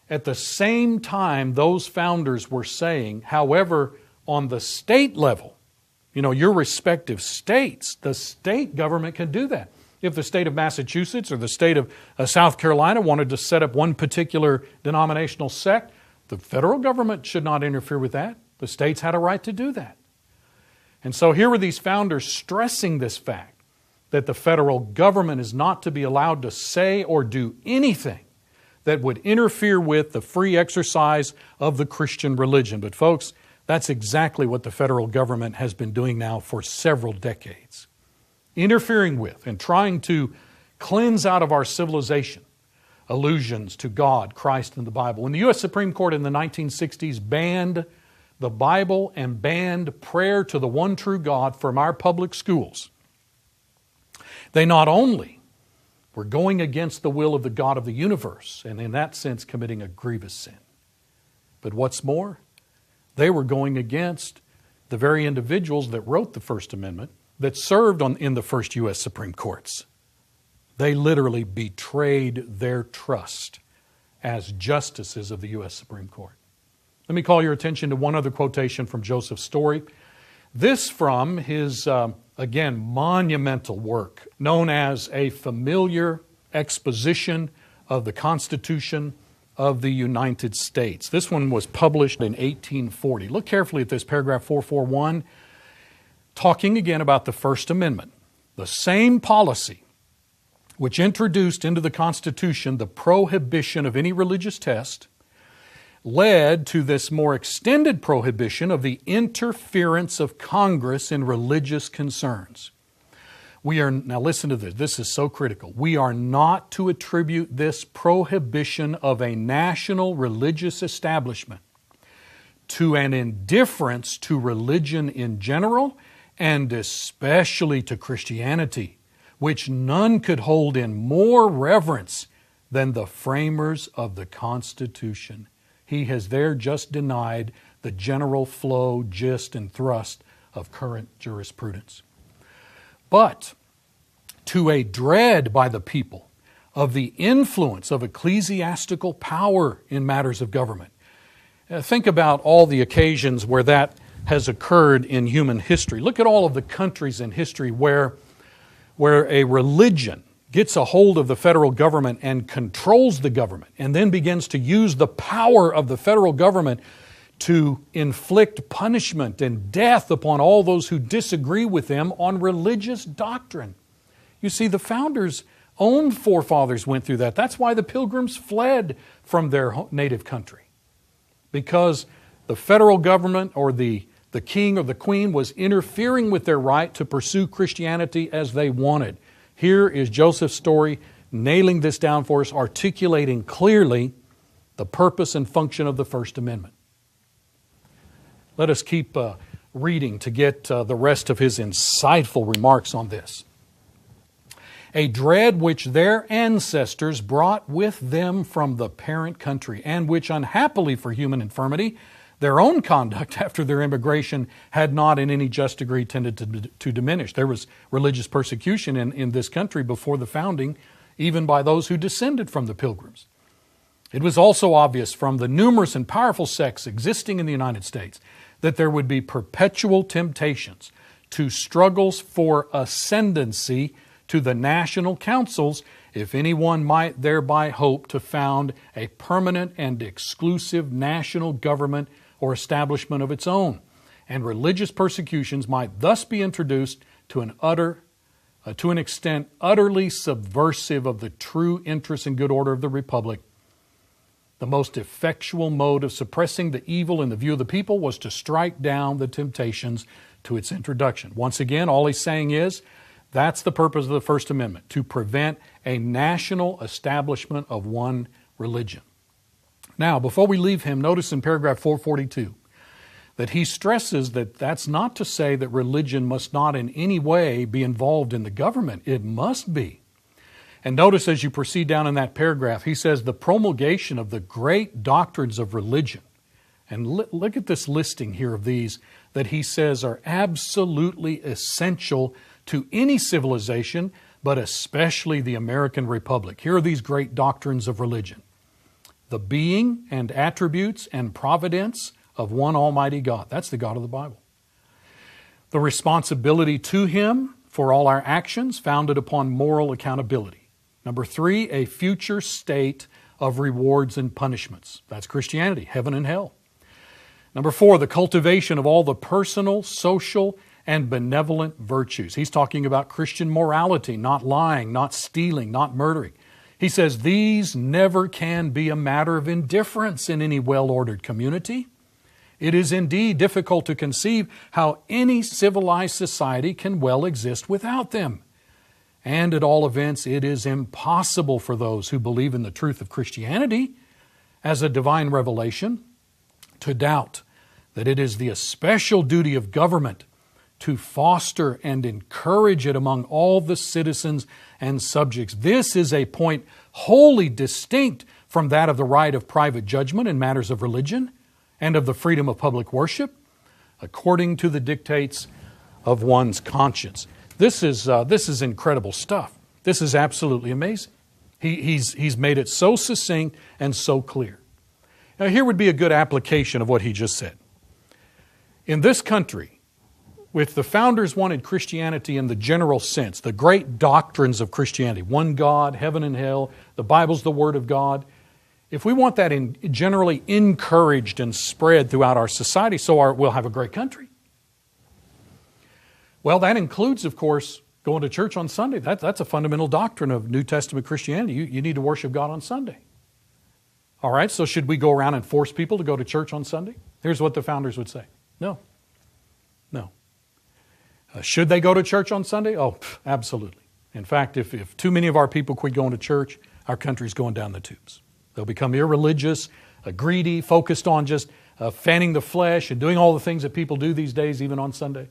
At the same time, those founders were saying, however, on the state level, your respective states, the state government can do that. If the state of Massachusetts or the state of South Carolina wanted to set up one particular denominational sect, the federal government should not interfere with that. The states had a right to do that. And so here were these founders stressing this fact, that the federal government is not to be allowed to say or do anything that would interfere with the free exercise of the Christian religion. But folks, that's exactly what the federal government has been doing now for several decades. Interfering with and trying to cleanse out of our civilization allusions to God, Christ, and the Bible. When the U.S. Supreme Court in the 1960s banned the Bible and banned prayer to the one true God from our public schools, they not only were going against the will of the God of the universe, and in that sense committing a grievous sin, but what's more, they were going against the very individuals that wrote the First Amendment, that served in the first U.S. Supreme Courts. They literally betrayed their trust as justices of the U.S. Supreme Court. Let me call your attention to one other quotation from Joseph Story. This from his, again, monumental work known as A Familiar Exposition of the Constitution of the United States. This one was published in 1840. Look carefully at this, paragraph 441, talking again about the First Amendment. The same policy which introduced into the Constitution the prohibition of any religious test led to this more extended prohibition of the interference of Congress in religious concerns. Now listen to this, this is so critical. We are not to attribute this prohibition of a national religious establishment to an indifference to religion in general and especially to Christianity, which none could hold in more reverence than the framers of the Constitution. He has there just denied the general flow, gist, and thrust of current jurisprudence. But to a dread by the people of the influence of ecclesiastical power in matters of government. Think about all the occasions where that has occurred in human history. Look at all of the countries in history where a religion gets a hold of the federal government and controls the government and then begins to use the power of the federal government to inflict punishment and death upon all those who disagree with them on religious doctrine. You see, the founders' own forefathers went through that. That's why the Pilgrims fled from their native country. Because the federal government or the king or the queen was interfering with their right to pursue Christianity as they wanted. Here is Joseph Story nailing this down for us, articulating clearly the purpose and function of the First Amendment. Let us keep reading to get the rest of his insightful remarks on this. A dread which their ancestors brought with them from the parent country, and which unhappily for human infirmity, their own conduct after their immigration had not in any just degree tended to diminish. There was religious persecution in this country before the founding, even by those who descended from the Pilgrims. It was also obvious from the numerous and powerful sects existing in the United States that there would be perpetual temptations to struggles for ascendancy to the national councils if anyone might thereby hope to found a permanent and exclusive national government or establishment of its own. And religious persecutions might thus be introduced to an extent utterly subversive of the true interests and good order of the Republic. The most effectual mode of suppressing the evil in the view of the people was to strike down the temptations to its introduction. Once again, all he's saying is, that's the purpose of the First Amendment, to prevent a national establishment of one religion. Now, before we leave him, notice in paragraph 442 that he stresses that that's not to say that religion must not in any way be involved in the government. It must be. And notice as you proceed down in that paragraph, he says the promulgation of the great doctrines of religion. And look at this listing here of these that he says are absolutely essential to any civilization, but especially the American Republic. Here are these great doctrines of religion. The being and attributes and providence of one Almighty God. That's the God of the Bible. The responsibility to Him for all our actions founded upon moral accountability. Number 3, a future state of rewards and punishments. That's Christianity, heaven and hell. Number 4, the cultivation of all the personal, social, and benevolent virtues. He's talking about Christian morality, not lying, not stealing, not murdering. He says these never can be a matter of indifference in any well-ordered community. It is indeed difficult to conceive how any civilized society can well exist without them. And at all events, it is impossible for those who believe in the truth of Christianity as a divine revelation to doubt that it is the especial duty of government to foster and encourage it among all the citizens and subjects. This is a point wholly distinct from that of the right of private judgment in matters of religion and of the freedom of public worship, according to the dictates of one's conscience. This is incredible stuff. This is absolutely amazing. He's made it so succinct and so clear. Now, here would be a good application of what he just said. In this country, if the founders wanted Christianity in the general sense, the great doctrines of Christianity, one God, heaven and hell, the Bible's the Word of God, if we want that generally encouraged and spread throughout our society, we'll have a great country. Well, that includes, of course, going to church on Sunday. That's a fundamental doctrine of New Testament Christianity. You need to worship God on Sunday. All right, so should we go around and force people to go to church on Sunday? Here's what the founders would say. No. Should they go to church on Sunday? Oh, absolutely. In fact, if too many of our people quit going to church, our country's going down the tubes. They'll become irreligious, greedy, focused on just fanning the flesh and doing all the things that people do these days, even on Sunday.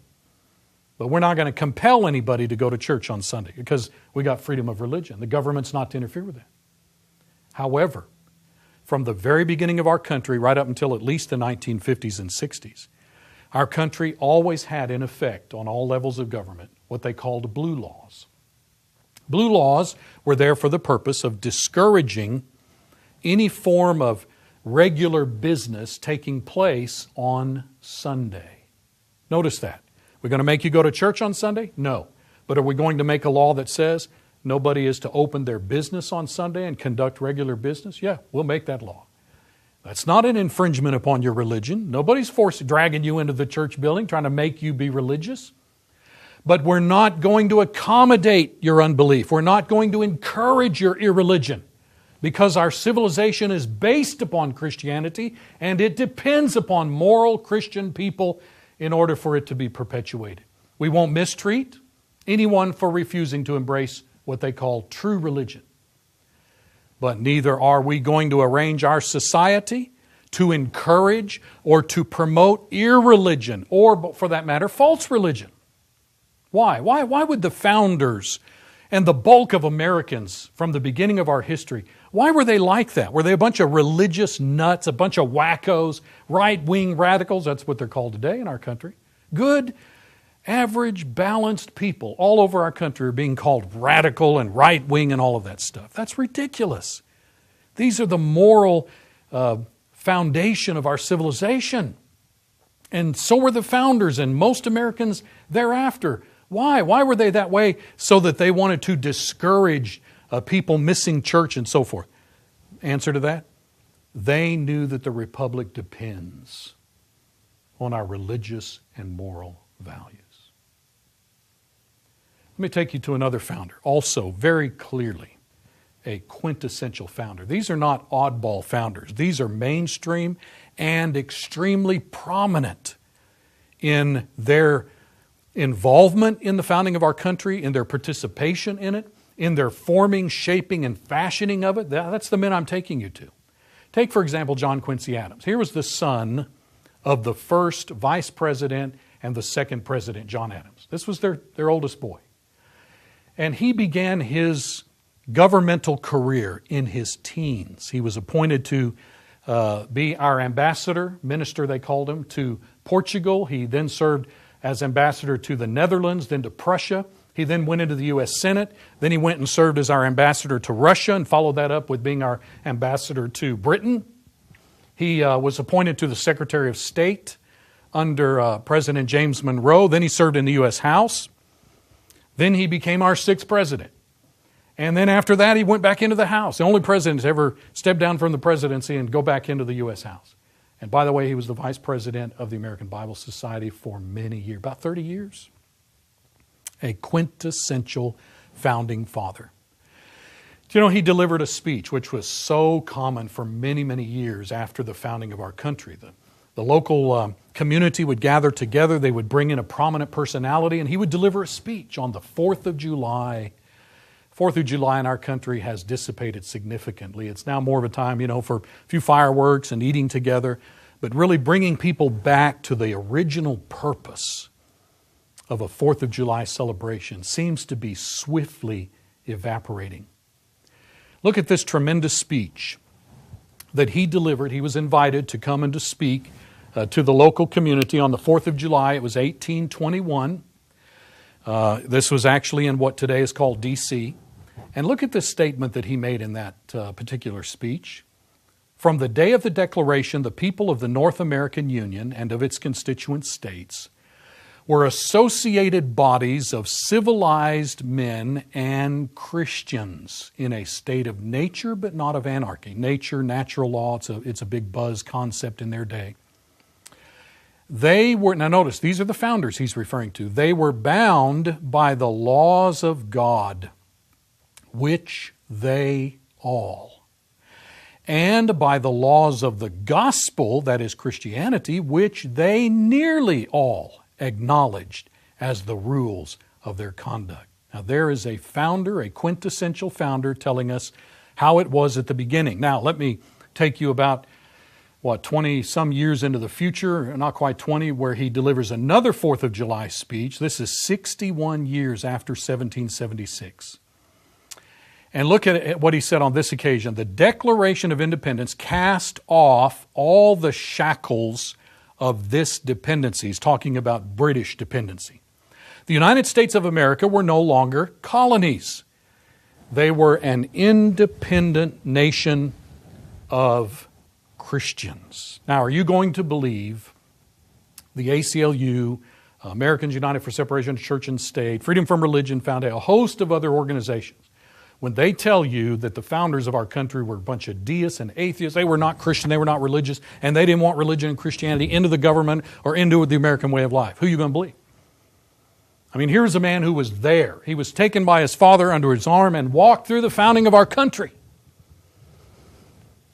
But we're not going to compel anybody to go to church on Sunday because we got freedom of religion. The government's not to interfere with that. However, from the very beginning of our country, right up until at least the 1950s and 60s, our country always had in effect on all levels of government what they called blue laws. Blue laws were there for the purpose of discouraging any form of regular business taking place on Sunday. Notice that. We're going to make you go to church on Sunday? No. But are we going to make a law that says nobody is to open their business on Sunday and conduct regular business? Yeah, we'll make that law. That's not an infringement upon your religion. Nobody's dragging you into the church building, trying to make you be religious. But we're not going to accommodate your unbelief. We're not going to encourage your irreligion because our civilization is based upon Christianity and it depends upon moral Christian people in order for it to be perpetuated. We won't mistreat anyone for refusing to embrace what they call true religion. But neither are we going to arrange our society to encourage or to promote irreligion or, for that matter, false religion. Why? Why would the founders and the bulk of Americans from the beginning of our history, why were they like that? Were they a bunch of religious nuts, a bunch of wackos, right-wing radicals? That's what they're called today in our country. Good, average, balanced people all over our country are being called radical and right-wing and all of that stuff. That's ridiculous. These are the moral foundation of our civilization. And so were the founders and most Americans thereafter. Why? Why were they that way? So that they wanted to discourage people missing church and so forth. Answer to that? They knew that the republic depends on our religious and moral values. Let me take you to another founder, also very clearly a quintessential founder. These are not oddball founders. These are mainstream and extremely prominent in their involvement in the founding of our country, in their participation in it, in their forming, shaping, and fashioning of it. That's the men I'm taking you to. Take, for example, John Quincy Adams. Here was the son of the first vice president and the second president, John Adams. This was their oldest boy. And he began his governmental career in his teens. He was appointed to be our ambassador, minister they called him, to Portugal. He then served as ambassador to the Netherlands, then to Prussia. He then went into the U.S. Senate. Then he went and served as our ambassador to Russia and followed that up with being our ambassador to Britain. He was appointed to the Secretary of State under President James Monroe. Then he served in the U.S. House. Then he became our sixth president. And then after that, he went back into the House. The only president to ever step down from the presidency and go back into the U.S. House. And by the way, he was the vice president of the American Bible Society for many years, about 30 years. A quintessential founding father. You know, he delivered a speech which was so common for many, many years after the founding of our country. The local community would gather together. They would bring in a prominent personality, and he would deliver a speech on the 4th of July. 4th of July in our country has dissipated significantly. It's now more of a time, for a few fireworks and eating together, but really bringing people back to the original purpose of a 4th of July celebration seems to be swiftly evaporating. Look at this tremendous speech that he delivered. He was invited to come and to speak to the local community on the 4th of July. It was 1821. This was actually in what today is called D.C. And look at this statement that he made in that particular speech. From the day of the Declaration, the people of the North American Union and of its constituent states were associated bodies of civilized men and Christians in a state of nature but not of anarchy. Nature, natural law, it's a big buzz concept in their day. They were, now notice, these are the founders he's referring to. They were bound by the laws of God, which they all, and by the laws of the gospel, that is Christianity, which they nearly all acknowledged as the rules of their conduct. Now there is a founder, a quintessential founder, telling us how it was at the beginning. Now let me take you about 20 some years into the future, not quite 20, where he delivers another 4th of July speech. This is 61 years after 1776. And look at what he said on this occasion. The Declaration of Independence cast off all the shackles of this dependency. He's talking about British dependency. The United States of America were no longer colonies. They were an independent nation of Christians. Now, are you going to believe the ACLU, Americans United for Separation of Church and State, Freedom from Religion Foundation, a host of other organizations, when they tell you that the founders of our country were a bunch of deists and atheists, they were not Christian, they were not religious, and they didn't want religion and Christianity into the government or into the American way of life? Who are you going to believe? I mean, here's a man who was there. He was taken by his father under his arm and walked through the founding of our country.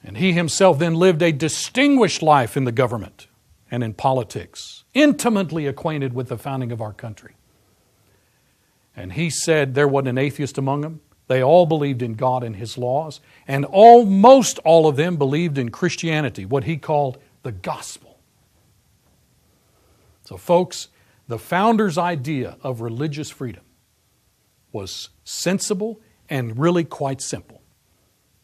And he himself then lived a distinguished life in the government and in politics, intimately acquainted with the founding of our country. And he said there wasn't an atheist among them. They all believed in God and His laws, and almost all of them believed in Christianity, what he called the gospel. So folks, the founders' idea of religious freedom was sensible and really quite simple,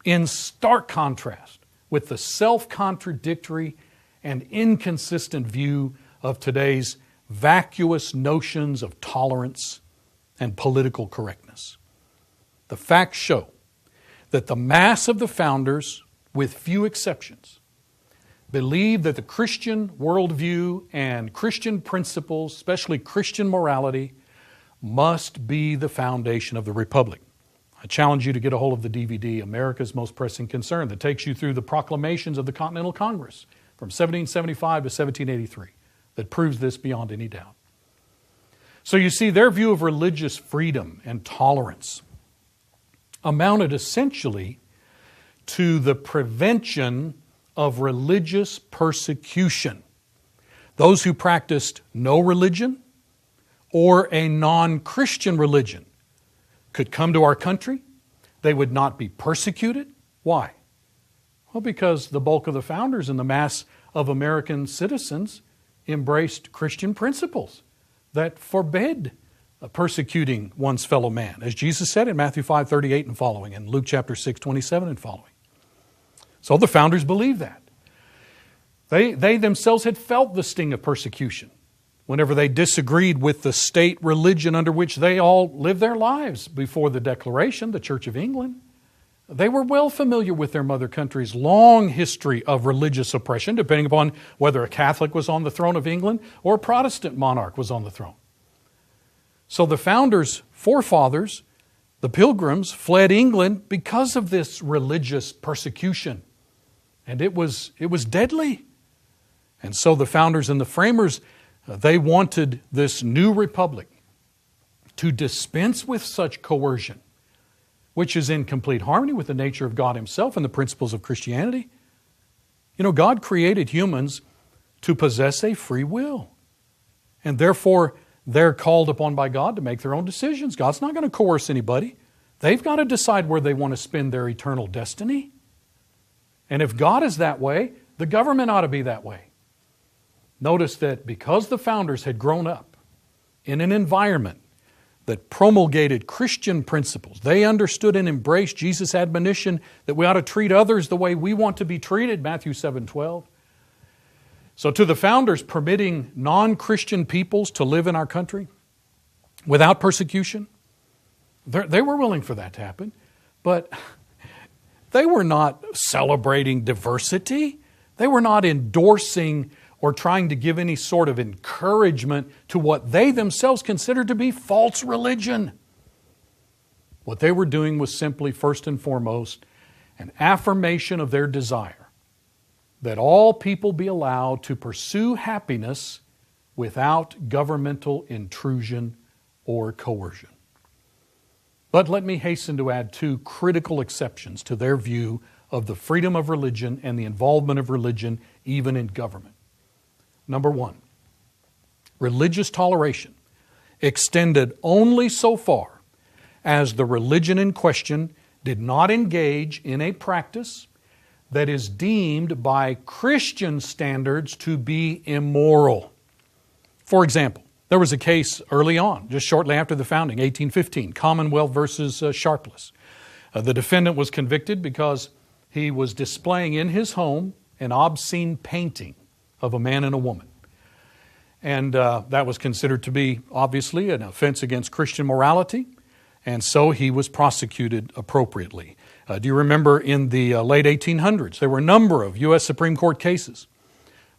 in stark contrast with the self-contradictory and inconsistent view of today's vacuous notions of tolerance and political correctness. The facts show that the mass of the founders, with few exceptions, believed that the Christian worldview and Christian principles, especially Christian morality, must be the foundation of the Republic. I challenge you to get a hold of the DVD, America's Most Pressing Concern, that takes you through the proclamations of the Continental Congress from 1775 to 1783 that proves this beyond any doubt. So you see, their view of religious freedom and tolerance amounted essentially to the prevention of religious persecution. Those who practiced no religion or a non-Christian religion could come to our country. They would not be persecuted. Why? Well, because the bulk of the founders and the mass of American citizens embraced Christian principles that forbade persecuting one's fellow man, as Jesus said in Matthew 5:38 and following, and Luke chapter 6:27 and following. So the founders believed that. They themselves had felt the sting of persecution whenever they disagreed with the state religion under which they all lived their lives before the Declaration, the Church of England. They were well familiar with their mother country's long history of religious oppression, depending upon whether a Catholic was on the throne of England or a Protestant monarch was on the throne. So the founders' forefathers, the Pilgrims, fled England because of this religious persecution. And it was deadly. And so the founders and the framers, they wanted this new republic to dispense with such coercion, which is in complete harmony with the nature of God Himself and the principles of Christianity. You know, God created humans to possess a free will. And therefore, they're called upon by God to make their own decisions. God's not going to coerce anybody. They've got to decide where they want to spend their eternal destiny. And if God is that way, the government ought to be that way. Notice that because the founders had grown up in an environment that promulgated Christian principles, they understood and embraced Jesus' admonition that we ought to treat others the way we want to be treated, Matthew 7:12. So to the founders, permitting non-Christian peoples to live in our country without persecution, they were willing for that to happen, but they were not celebrating diversity. They were not endorsing or trying to give any sort of encouragement to what they themselves considered to be false religion. What they were doing was simply, first and foremost, an affirmation of their desire that all people be allowed to pursue happiness without governmental intrusion or coercion. But let me hasten to add two critical exceptions to their view of the freedom of religion and the involvement of religion even in government. Number one, religious toleration extended only so far as the religion in question did not engage in a practice that is deemed by Christian standards to be immoral. For example, there was a case early on, just shortly after the founding, 1815, Commonwealth versus Sharpless. The defendant was convicted because he was displaying in his home an obscene painting of a man and a woman. And that was considered to be, obviously, an offense against Christian morality, and so he was prosecuted appropriately. Do you remember in the late 1800s, there were a number of U.S. Supreme Court cases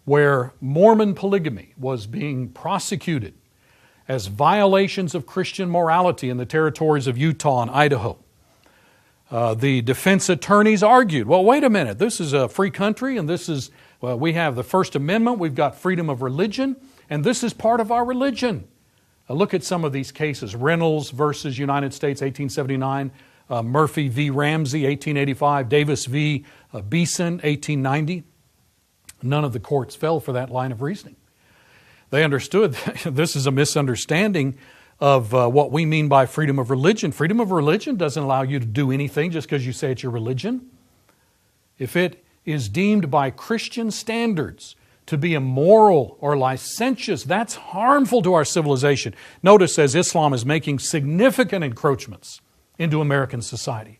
where Mormon polygamy was being prosecuted as violations of Christian morality in the territories of Utah and Idaho. The defense attorneys argued, well, wait a minute, this is a free country and we have the First Amendment, we've got freedom of religion, and this is part of our religion. Look at some of these cases. Reynolds versus United States, 1879. Murphy v. Ramsey, 1885. Davis v. Beeson, 1890. None of the courts fell for that line of reasoning. They understood this is a misunderstanding of what we mean by freedom of religion. Freedom of religion doesn't allow you to do anything just because you say it's your religion. If it is deemed by Christian standards to be immoral or licentious, that's harmful to our civilization. Notice as Islam is making significant encroachments into American society,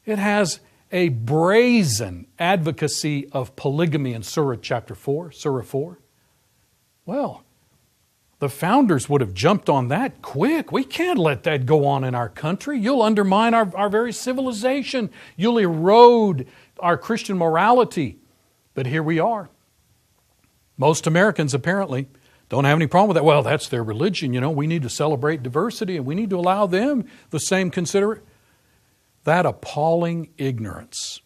it has a brazen advocacy of polygamy in Surah chapter 4, Surah 4. Well, the founders would have jumped on that quick. We can't let that go on in our country. You'll undermine our very civilization. You'll erode our Christian morality. But here we are. Most Americans apparently don't have any problem with that. Well, that's their religion. You know, we need to celebrate diversity and we need to allow them the same considerate. That appalling ignorance,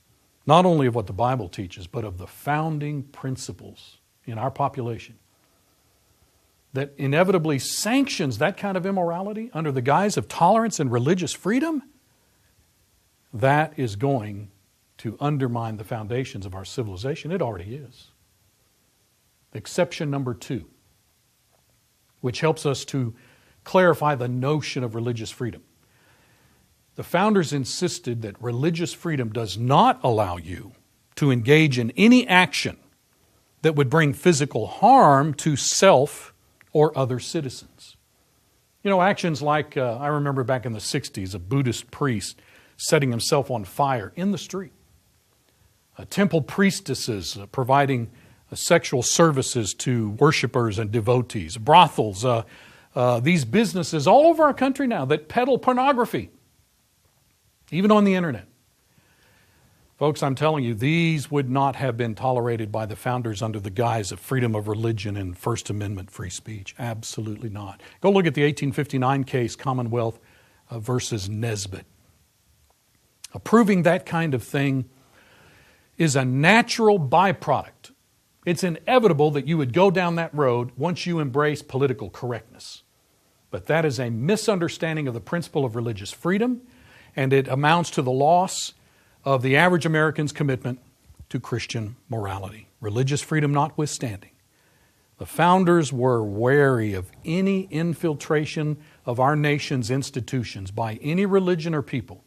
not only of what the Bible teaches, but of the founding principles in our population, that inevitably sanctions that kind of immorality under the guise of tolerance and religious freedom, that is going to undermine the foundations of our civilization. It already is. Exception number two, which helps us to clarify the notion of religious freedom. The founders insisted that religious freedom does not allow you to engage in any action that would bring physical harm to self or other citizens. You know, actions like, I remember back in the 60s, a Buddhist priest setting himself on fire in the street. Temple priestesses providing sexual services to worshipers and devotees. Brothels, these businesses all over our country now that peddle pornography, even on the internet. Folks, I'm telling you, these would not have been tolerated by the founders under the guise of freedom of religion and First Amendment free speech. Absolutely not. Go look at the 1859 case, Commonwealth versus Nesbitt. Approving that kind of thing is a natural byproduct. It's inevitable that you would go down that road once you embrace political correctness. But that is a misunderstanding of the principle of religious freedom, and it amounts to the loss of the average American's commitment to Christian morality. Religious freedom notwithstanding, the founders were wary of any infiltration of our nation's institutions by any religion or people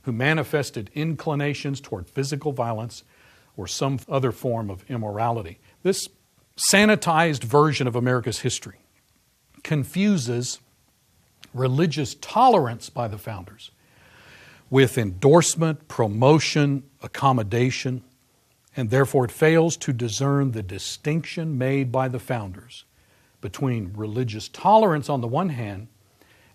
who manifested inclinations toward physical violence or some other form of immorality. This sanitized version of America's history confuses religious tolerance by the founders with endorsement, promotion, accommodation, and therefore it fails to discern the distinction made by the founders between religious tolerance on the one hand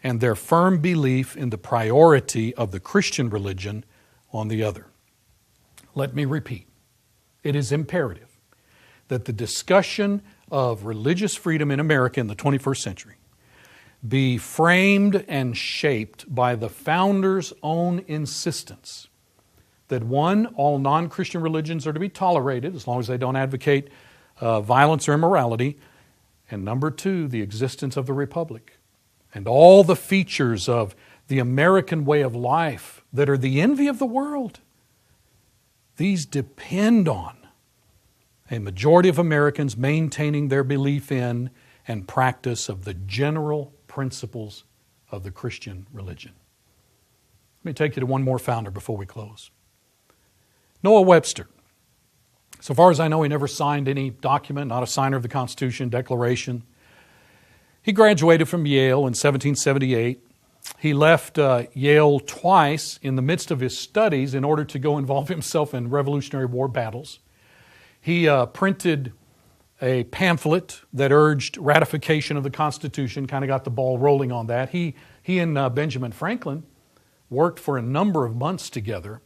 and their firm belief in the priority of the Christian religion on the other. Let me repeat. It is imperative that the discussion of religious freedom in America in the 21st century be framed and shaped by the founders' own insistence that one, all non-Christian religions are to be tolerated as long as they don't advocate violence or immorality, and number two, the existence of the Republic and all the features of the American way of life that are the envy of the world. These depend on a majority of Americans maintaining their belief in and practice of the general principles of the Christian religion. Let me take you to one more founder before we close. Noah Webster. So far as I know, he never signed any document, not a signer of the Constitution, Declaration. He graduated from Yale in 1778. He left Yale twice in the midst of his studies in order to go involve himself in Revolutionary War battles. He printed a pamphlet that urged ratification of the Constitution, kind of got the ball rolling on that. He and Benjamin Franklin worked for a number of months together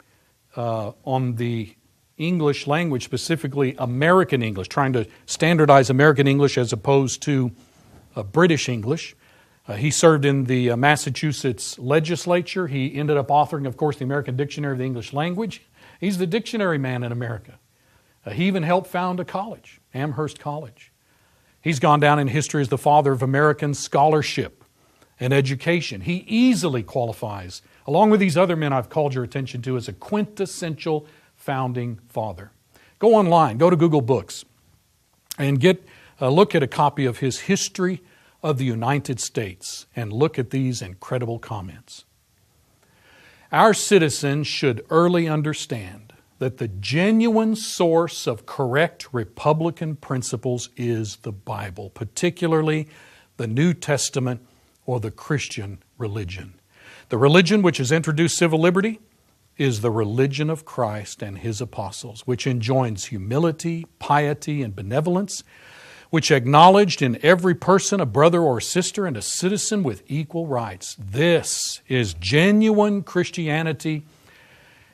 on the English language, specifically American English, trying to standardize American English as opposed to British English. He served in the Massachusetts legislature. He ended up authoring, of course, the American Dictionary of the English Language. He's the dictionary man in America. He even helped found a college, Amherst College. He's gone down in history as the father of American scholarship and education. He easily qualifies, along with these other men I've called your attention to, as a quintessential founding father. Go online, go to Google Books, and get a look at a copy of his History of the United States and look at these incredible comments. Our citizens should early understand that the genuine source of correct Republican principles is the Bible, particularly the New Testament or the Christian religion. The religion which has introduced civil liberty is the religion of Christ and His apostles, which enjoins humility, piety, and benevolence, which acknowledged in every person a brother or sister and a citizen with equal rights. This is genuine Christianity,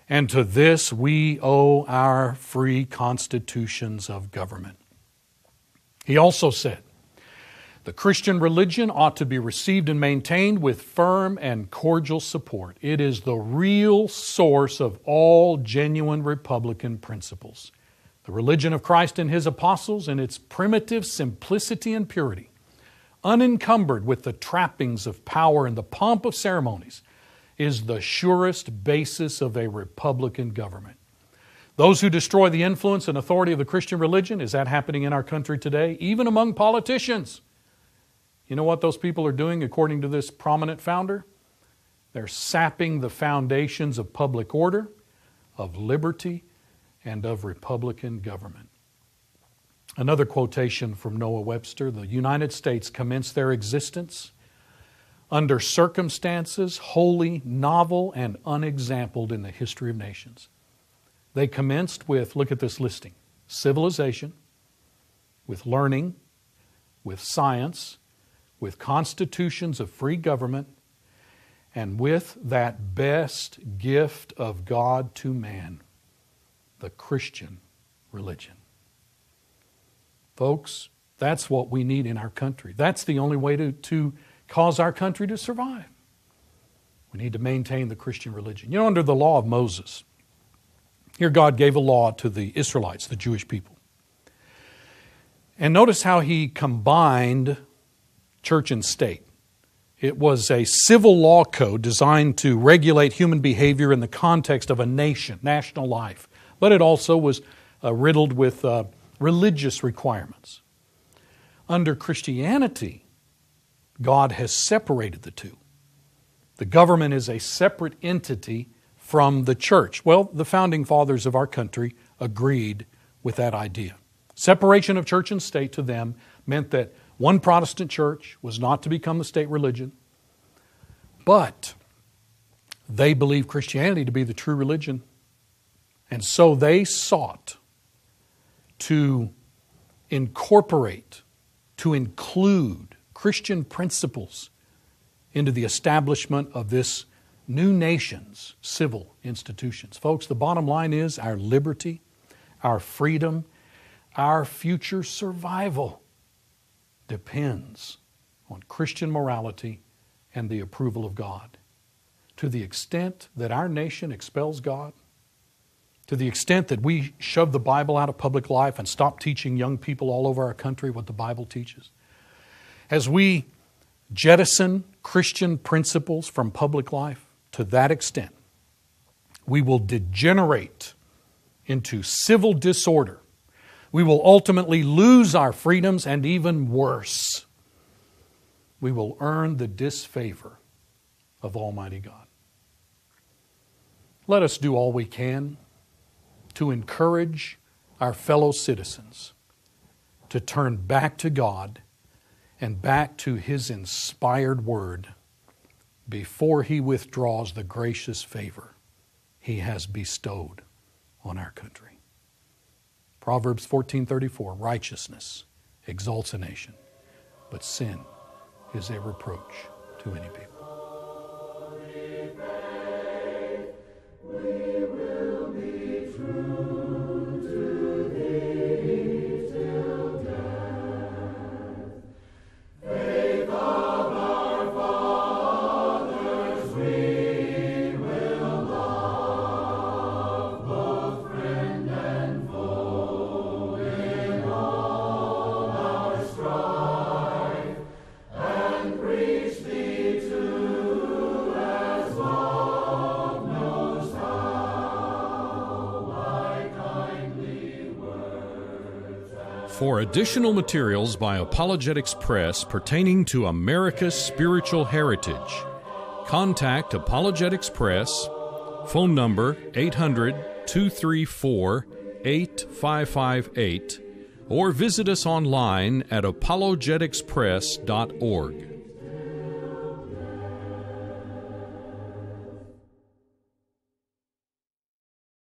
and to this we owe our free constitutions of government. He also said, the Christian religion ought to be received and maintained with firm and cordial support. It is the real source of all genuine Republican principles. The religion of Christ and His apostles in its primitive simplicity and purity, unencumbered with the trappings of power and the pomp of ceremonies, is the surest basis of a Republican government. Those who destroy the influence and authority of the Christian religion, is that happening in our country today? Even among politicians. You know what those people are doing according to this prominent founder? They're sapping the foundations of public order, of liberty, and of Republican government. Another quotation from Noah Webster, the United States commenced their existence under circumstances wholly novel and unexampled in the history of nations. They commenced with, look at this listing, civilization, with learning, with science, with constitutions of free government, and with that best gift of God to man, the Christian religion. Folks, that's what we need in our country. That's the only way to cause our country to survive. We need to maintain the Christian religion. You know, under the law of Moses, here God gave a law to the Israelites, the Jewish people. And notice how He combined church and state. It was a civil law code designed to regulate human behavior in the context of a nation, national life. But it also was riddled with religious requirements. Under Christianity, God has separated the two. The government is a separate entity from the church. Well, the founding fathers of our country agreed with that idea. Separation of church and state to them meant that one Protestant church was not to become the state religion, but they believed Christianity to be the true religion. And so they sought to incorporate, to include Christian principles into the establishment of this new nation's civil institutions. Folks, the bottom line is our liberty, our freedom, Our future survival depends on Christian morality and the approval of God. To the extent that our nation expels God, to the extent that we shove the Bible out of public life and stop teaching young people all over our country what the Bible teaches, as we jettison Christian principles from public life, to that extent, we will degenerate into civil disorder. We will ultimately lose our freedoms, and even worse, we will earn the disfavor of Almighty God. Let us do all we can to encourage our fellow citizens to turn back to God and back to His inspired Word before He withdraws the gracious favor He has bestowed on our country. Proverbs 14:34, righteousness exalts a nation, but sin is a reproach to any people. For additional materials by Apologetics Press pertaining to America's spiritual heritage, contact Apologetics Press, phone number 800-234-8558, or visit us online at apologeticspress.org.